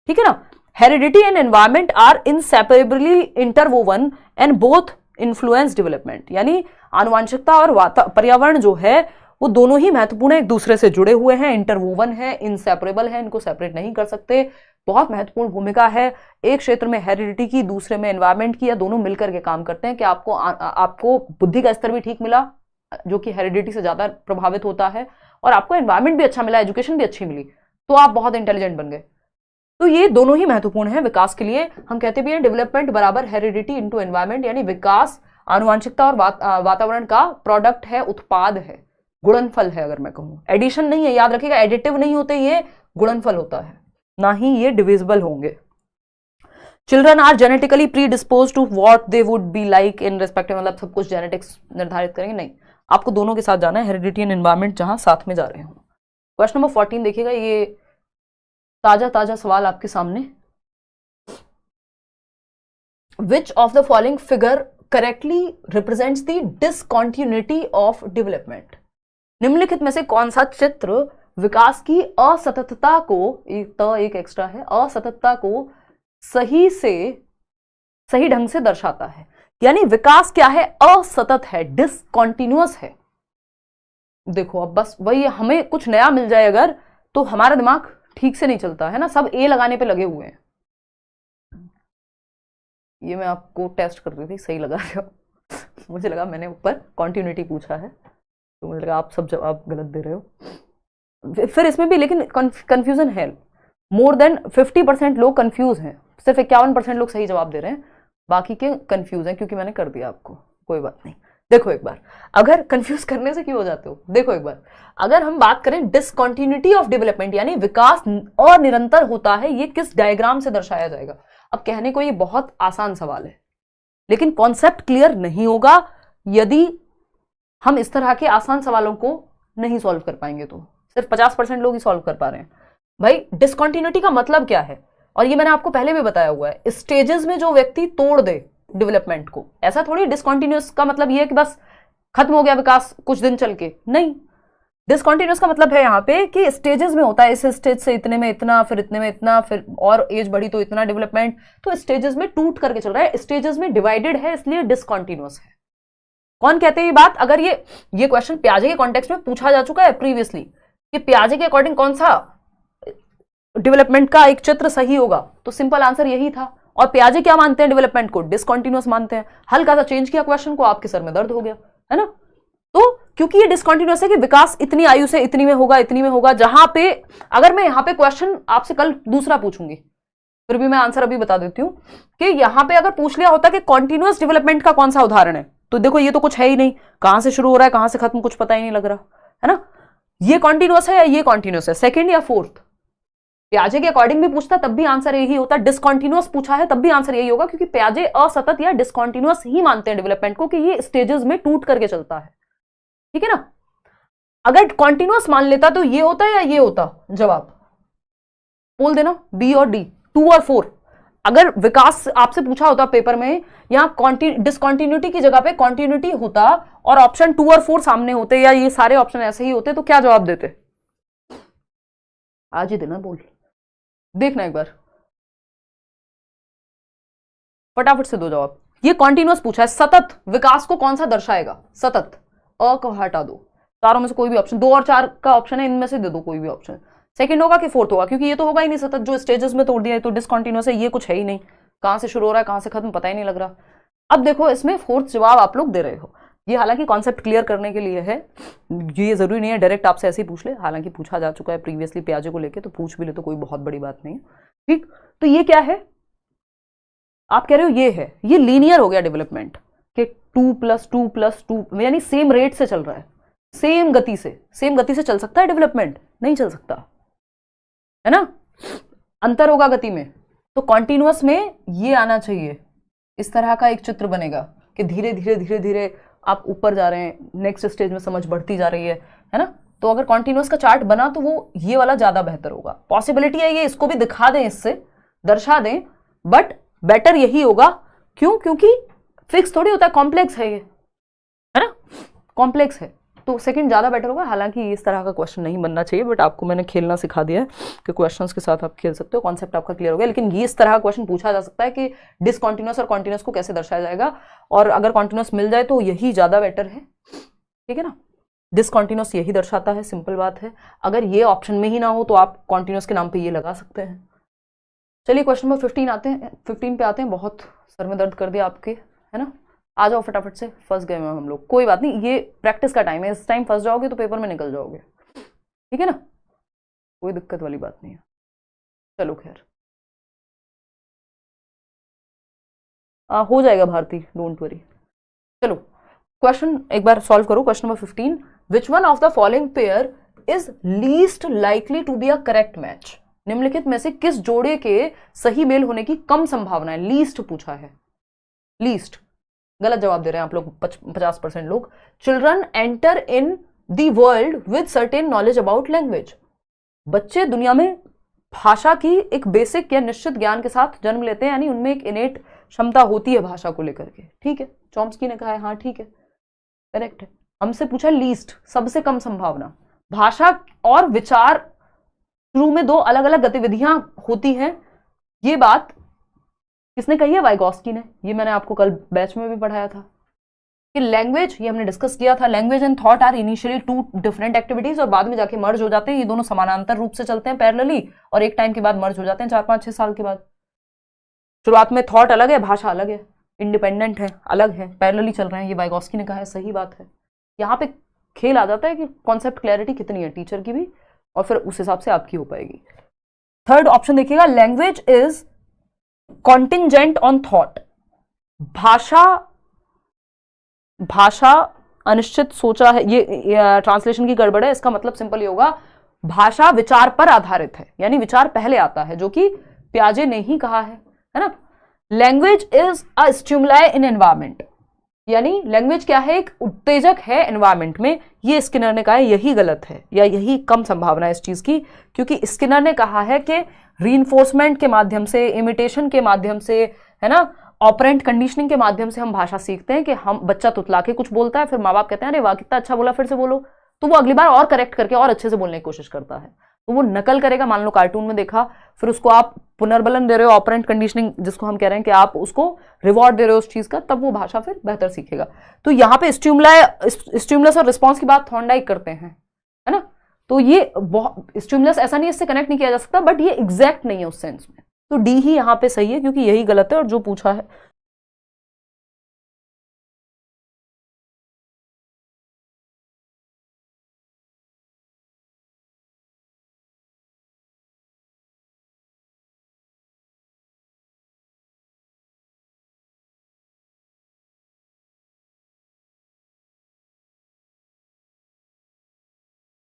ठीक है ना। Heredity and environment are inseparably interwoven and both influence development, यानी आनुवांशिकता और पर्यावरण जो है वो दोनों ही महत्वपूर्ण है, एक दूसरे से जुड़े हुए हैं, इंटरवोवन है, इनसेपरेबल है, इनको सेपरेट नहीं कर सकते। बहुत महत्वपूर्ण भूमिका है एक क्षेत्र में हेरिडिटी की, दूसरे में एनवायरमेंट की, या दोनों मिलकर के काम करते हैं कि आपको बुद्धि का स्तर भी ठीक मिला जो कि हेरिडिटी से ज्यादा प्रभावित होता है, और आपको एनवायरमेंट भी अच्छा मिला, एजुकेशन भी अच्छी मिली, तो आप बहुत इंटेलिजेंट बन गए। तो ये दोनों ही महत्वपूर्ण है विकास के लिए। हम कहते भी हैं डेवलपमेंट बराबर हेरिडिटी इंटू एनवायरमेंट, यानी विकास आनुवांशिकता और वातावरण का प्रोडक्ट है, उत्पाद है, गुणनफल है। अगर मैं कहूं एडिशन नहीं है, याद रखिएगा, एडिटिव नहीं होते, ये गुणनफल होता है, ना ही ये डिविजिबल होंगे। Children are genetically predispose to what they would be like in respective, मतलब सब कुछ जेनेटिक्स निर्धारित करेंगे, नहीं, आपको दोनों के साथ जाना है, हेरिडिटी एंड एनवायरमेंट जहां साथ में जा रहे हो। क्वेश्चन नंबर 14 देखिएगा, ये ताजा सवाल आपके सामने। विच of the following figure correctly represents the discontinuity of development, निम्नलिखित में से कौन सा चित्र विकास की असततता को, एक एक्स्ट्रा है, असततता को सही ढंग से दर्शाता है। यानी विकास क्या है, असतत है, डिसकॉन्टिन्यूअस है। देखो अब बस वही, हमें कुछ नया मिल जाए अगर, तो हमारा दिमाग ठीक से नहीं चलता है ना, सब ए लगाने पे लगे हुए हैं। ये मैं आपको टेस्ट कर रही थी, सही लगा मुझे लगा मैंने ऊपर कॉन्टिन्यूटी पूछा है, तो मुझे लगा आप सब जवाब गलत दे रहे हो। फिर इसमें भी लेकिन कंफ्यूजन है, मोर देन 50% लोग कंफ्यूज हैं, सिर्फ 51% लोग सही जवाब दे रहे हैं, बाकी के कंफ्यूज हैं, क्योंकि मैंने कर दिया आपको, कोई बात नहीं। देखो एक बार, अगर कंफ्यूज करने से क्यों हो जाते हो, देखो एक बार, अगर हम बात करें डिसकॉन्टिन्यूटी ऑफ डेवलपमेंट, यानी विकास अनिरंतर होता है, ये किस डायग्राम से दर्शाया जाएगा। अब कहने को ये बहुत आसान सवाल है, लेकिन कॉन्सेप्ट क्लियर नहीं होगा यदि हम इस तरह के आसान सवालों को नहीं सॉल्व कर पाएंगे। तो सिर्फ 50% लोग ही सॉल्व कर पा रहे हैं। भाई डिसकॉन्टिन्यूटी का मतलब क्या है, और ये मैंने आपको पहले भी बताया हुआ है, स्टेजेस में जो व्यक्ति तोड़ दे डेवलपमेंट को, ऐसा थोड़ी डिसकॉन्टिन्यूअस का मतलब ये है कि बस खत्म हो गया विकास कुछ दिन चल के, नहीं, डिसकॉन्टिन्यूस का मतलब है यहाँ पे कि स्टेजेस में होता है, इस स्टेज से इतने में इतना, फिर इतने में इतना, फिर और एज बढ़ी तो इतना डेवलपमेंट, तो स्टेजेस में टूट करके चल रहा है, स्टेजेस में डिवाइडेड है, इसलिए डिसकॉन्टिन्यूस है। कौन कहते हैं ये बात? अगर ये क्वेश्चन पियाजे के कॉन्टेक्स्ट में पूछा जा चुका है प्रीवियसली कि पियाजे के अकॉर्डिंग कौन सा डेवलपमेंट का एक चित्र सही होगा, तो सिंपल आंसर यही था। और पियाजे क्या मानते हैं डेवलपमेंट को? डिसकॉन्टिन्यूस मानते हैं। हल्का सा चेंज किया क्वेश्चन को, आपके सर में दर्द हो गया, है ना। तो क्योंकि ये डिसकॉन्टिन्यूस है कि विकास इतनी आयु से इतनी में होगा, इतनी में होगा, जहां पे अगर मैं यहां पे क्वेश्चन आपसे कल दूसरा पूछूंगी, फिर भी मैं आंसर अभी बता देती हूं कि यहां पे अगर पूछ लिया होता कि कॉन्टिन्यूस डेवलपमेंट का कौन सा उदाहरण है, तो देखो ये तो कुछ है ही नहीं, कहां से शुरू हो रहा है कहां से खत्म कुछ पता ही नहीं लग रहा, है ना। ये कॉन्टिन्यूस है या ये कॉन्टिन्यूस है, सेकेंड या फोर्थ? पियाजे के अकॉर्डिंग भी पूछता तब भी आंसर यही होता, डिसकॉन्टिन्यूस पूछा है तब भी आंसर यही होगा, क्योंकि पियाजे असतत या डिसकॉन्टिन्यूस ही मानते हैं डेवलपमेंट को कि ये स्टेजेस में टूट करके चलता है, ठीक है ना। अगर कॉन्टिन्यूस मान लेता तो ये होता या ये होता? जवाब बोल देना, बी और डी, 2 और 4। अगर विकास आपसे पूछा होता पेपर में, यहां डिसकॉन्टिन्यूटी की जगह पे कॉन्टिन्यूटी होता और ऑप्शन 2 और 4 सामने होते, या ये सारे ऑप्शन ऐसे ही होते, तो क्या जवाब देते? आज ही देना, बोल देखना एक बार, फटाफट से दो जवाब। ये कॉन्टिन्यूस पूछा है, सतत विकास को कौन सा दर्शाएगा? सतत, अ को हटा दो, चारों में से कोई भी ऑप्शन, 2 और 4 का ऑप्शन है, इनमें से दे दो कोई भी ऑप्शन। सेकंड होगा कि फोर्थ होगा? क्योंकि ये तो होगा ही नहीं सतत, जो स्टेजेस में तोड़ दिया है, तो डिसकॉन्टिन्यूस है, ये कुछ है ही नहीं, कहां से शुरू हो रहा है कहां से खत्म पता ही नहीं लग रहा। अब देखो इसमें फोर्थ जवाब आप लोग दे रहे हो, ये हालांकि कॉन्सेप्ट क्लियर करने के लिए है, ये जरूरी नहीं है डायरेक्ट आपसे ऐसे ही पूछ ले, हालांकि पूछा जा चुका है प्रीवियसली पियाजे को लेके, तो पूछ भी ले तो कोई बहुत बड़ी बात नहीं है, ठीक। तो ये क्या है, आप कह रहे हो ये है, ये लीनियर हो गया डेवलपमेंट कि 2 + 2 + 2 यानी सेम रेट से चल रहा है, सेम गति से चल सकता है डेवलपमेंट? नहीं चल सकता, है ना, अंतर होगा गति में। तो कॉन्टिन्यूअस में ये आना चाहिए, इस तरह का एक चित्र बनेगा कि धीरे धीरे धीरे धीरे आप ऊपर जा रहे हैं, नेक्स्ट स्टेज में समझ बढ़ती जा रही है ना। तो अगर कॉन्टिन्यूअस का चार्ट बना तो वो ये वाला ज्यादा बेहतर होगा। पॉसिबिलिटी है ये इसको भी दिखा दें, इससे दर्शा दें, बट बेटर यही होगा। क्यों? क्योंकि फिक्स थोड़ी होता है, कॉम्प्लेक्स है ये, है ना, कॉम्प्लेक्स है, तो सेकंड ज्यादा बेटर होगा। हालांकि इस तरह का क्वेश्चन नहीं बनना चाहिए, बट आपको मैंने खेलना सिखा दिया है कि क्वेश्चंस के साथ आप खेल सकते हो, कॉन्सेप्ट आपका क्लियर हो गया। लेकिन ये इस तरह का क्वेश्चन पूछा जा सकता है कि डिसकॉन्टिन्यूस और कॉन्टिन्यूस को कैसे दर्शाया जाएगा, और अगर कॉन्टिन्यूस मिल जाए तो यही ज्यादा बेटर है, ठीक है ना। डिसकॉन्टिन्यूस यही दर्शाता है, सिंपल बात है। अगर ये ऑप्शन में ही ना हो तो आप कॉन्टिन्यूस के नाम पे ये लगा सकते हैं। चलिए क्वेश्चन नंबर 15 पे आते हैं। बहुत सर में दर्द कर दिया आपके, है ना। आ जाओ फटाफट से, फंस गए हम लोग, कोई बात नहीं, ये प्रैक्टिस का टाइम है, इस टाइम फंस जाओगे तो पेपर में निकल जाओगे, ठीक है ना, कोई दिक्कत वाली बात नहीं है। चलो खैर, हो जाएगा भारती, डोंट वरी। चलो क्वेश्चन एक बार सॉल्व करो। Question number 15, which one of the following pair is least likely to be a correct match? निम्नलिखित में से किस जोड़े के सही मेल होने की कम संभावना है? लीस्ट पूछा है, लीस्ट गलत जवाब दे रहे हैं आप लोग 50% लोग। Children enter in the world with certain knowledge about language. बच्चे दुनिया में भाषा की एक बेसिक या निश्चित ज्ञान के साथ जन्म लेते हैं, यानी उनमें एक इनेट क्षमता होती है भाषा को लेकर के, ठीक है। चॉम्स्की ने कहा है, हाँ ठीक है, करेक्ट है। हमसे पूछा लीस्ट, सबसे कम संभावना। भाषा और विचार शुरू में 2 अलग अलग गतिविधियां होती हैं, ये बात किसने कही है? वाइगॉस्की ने। ये मैंने आपको कल बैच में भी पढ़ाया था कि लैंग्वेज, ये हमने डिस्कस किया था, language and thought are initially 2 different activities, और बाद में जाके मर्ज हो जाते हैं। ये दोनों समानांतर रूप से चलते हैं पैरेलली, और एक टाइम के बाद मर्ज हो जाते हैं, 4, 5, 6 साल के बाद। शुरुआत में थॉट अलग है, भाषा अलग है, इंडिपेंडेंट है, अलग है, पैरेलली चल रहे हैं, ये वाइगॉस्की ने कहा है, सही बात है। यहाँ पे खेल आ जाता है कि कॉन्सेप्ट क्लैरिटी कितनी है टीचर की भी, और फिर उस हिसाब से आपकी हो पाएगी। थर्ड ऑप्शन देखिएगा, language is contingent on thought. भाषा अनिश्चित सोचा है, ये ट्रांसलेशन की गड़बड़ है। इसका मतलब सिंपल ये होगा, भाषा विचार पर आधारित है, यानी विचार पहले आता है, जो कि पियाजे ने ही कहा है ना। Language is a stimuli in environment, यानी लैंग्वेज क्या है? एक उत्तेजक है एनवायरमेंट में। ये स्किनर ने कहा है, यही गलत है, या यही कम संभावना है इस चीज की, क्योंकि स्किनर ने कहा है कि रीइंफोर्समेंट के माध्यम से, इमिटेशन के माध्यम से, है ना, ऑपरेंट कंडीशनिंग के माध्यम से हम भाषा सीखते हैं। कि हम बच्चा तुतला के कुछ बोलता है, फिर माँ बाप कहते हैं अरे वाह कितना अच्छा बोला, फिर से बोलो, तो वो अगली बार और करेक्ट करके और अच्छे से बोलने की कोशिश करता है। तो वो नकल करेगा, मान लो कार्टून में देखा, फिर उसको आप पुनर्बलन दे रहे हो, ऑपरेंट कंडीशनिंग जिसको हम कह रहे हैं कि आप उसको रिवॉर्ड दे रहे हो उस चीज का, तब वो भाषा फिर बेहतर सीखेगा। तो यहाँ पे स्टिमुलस और रिस्पॉन्स की बात थॉर्नडाइक करते हैं, है ना। तो ये स्टिमुलस ऐसा नहीं, इससे कनेक्ट नहीं किया जा सकता, बट ये एग्जैक्ट नहीं है उस सेंस में। तो डी ही यहाँ पे सही है, क्योंकि यही गलत है और जो पूछा है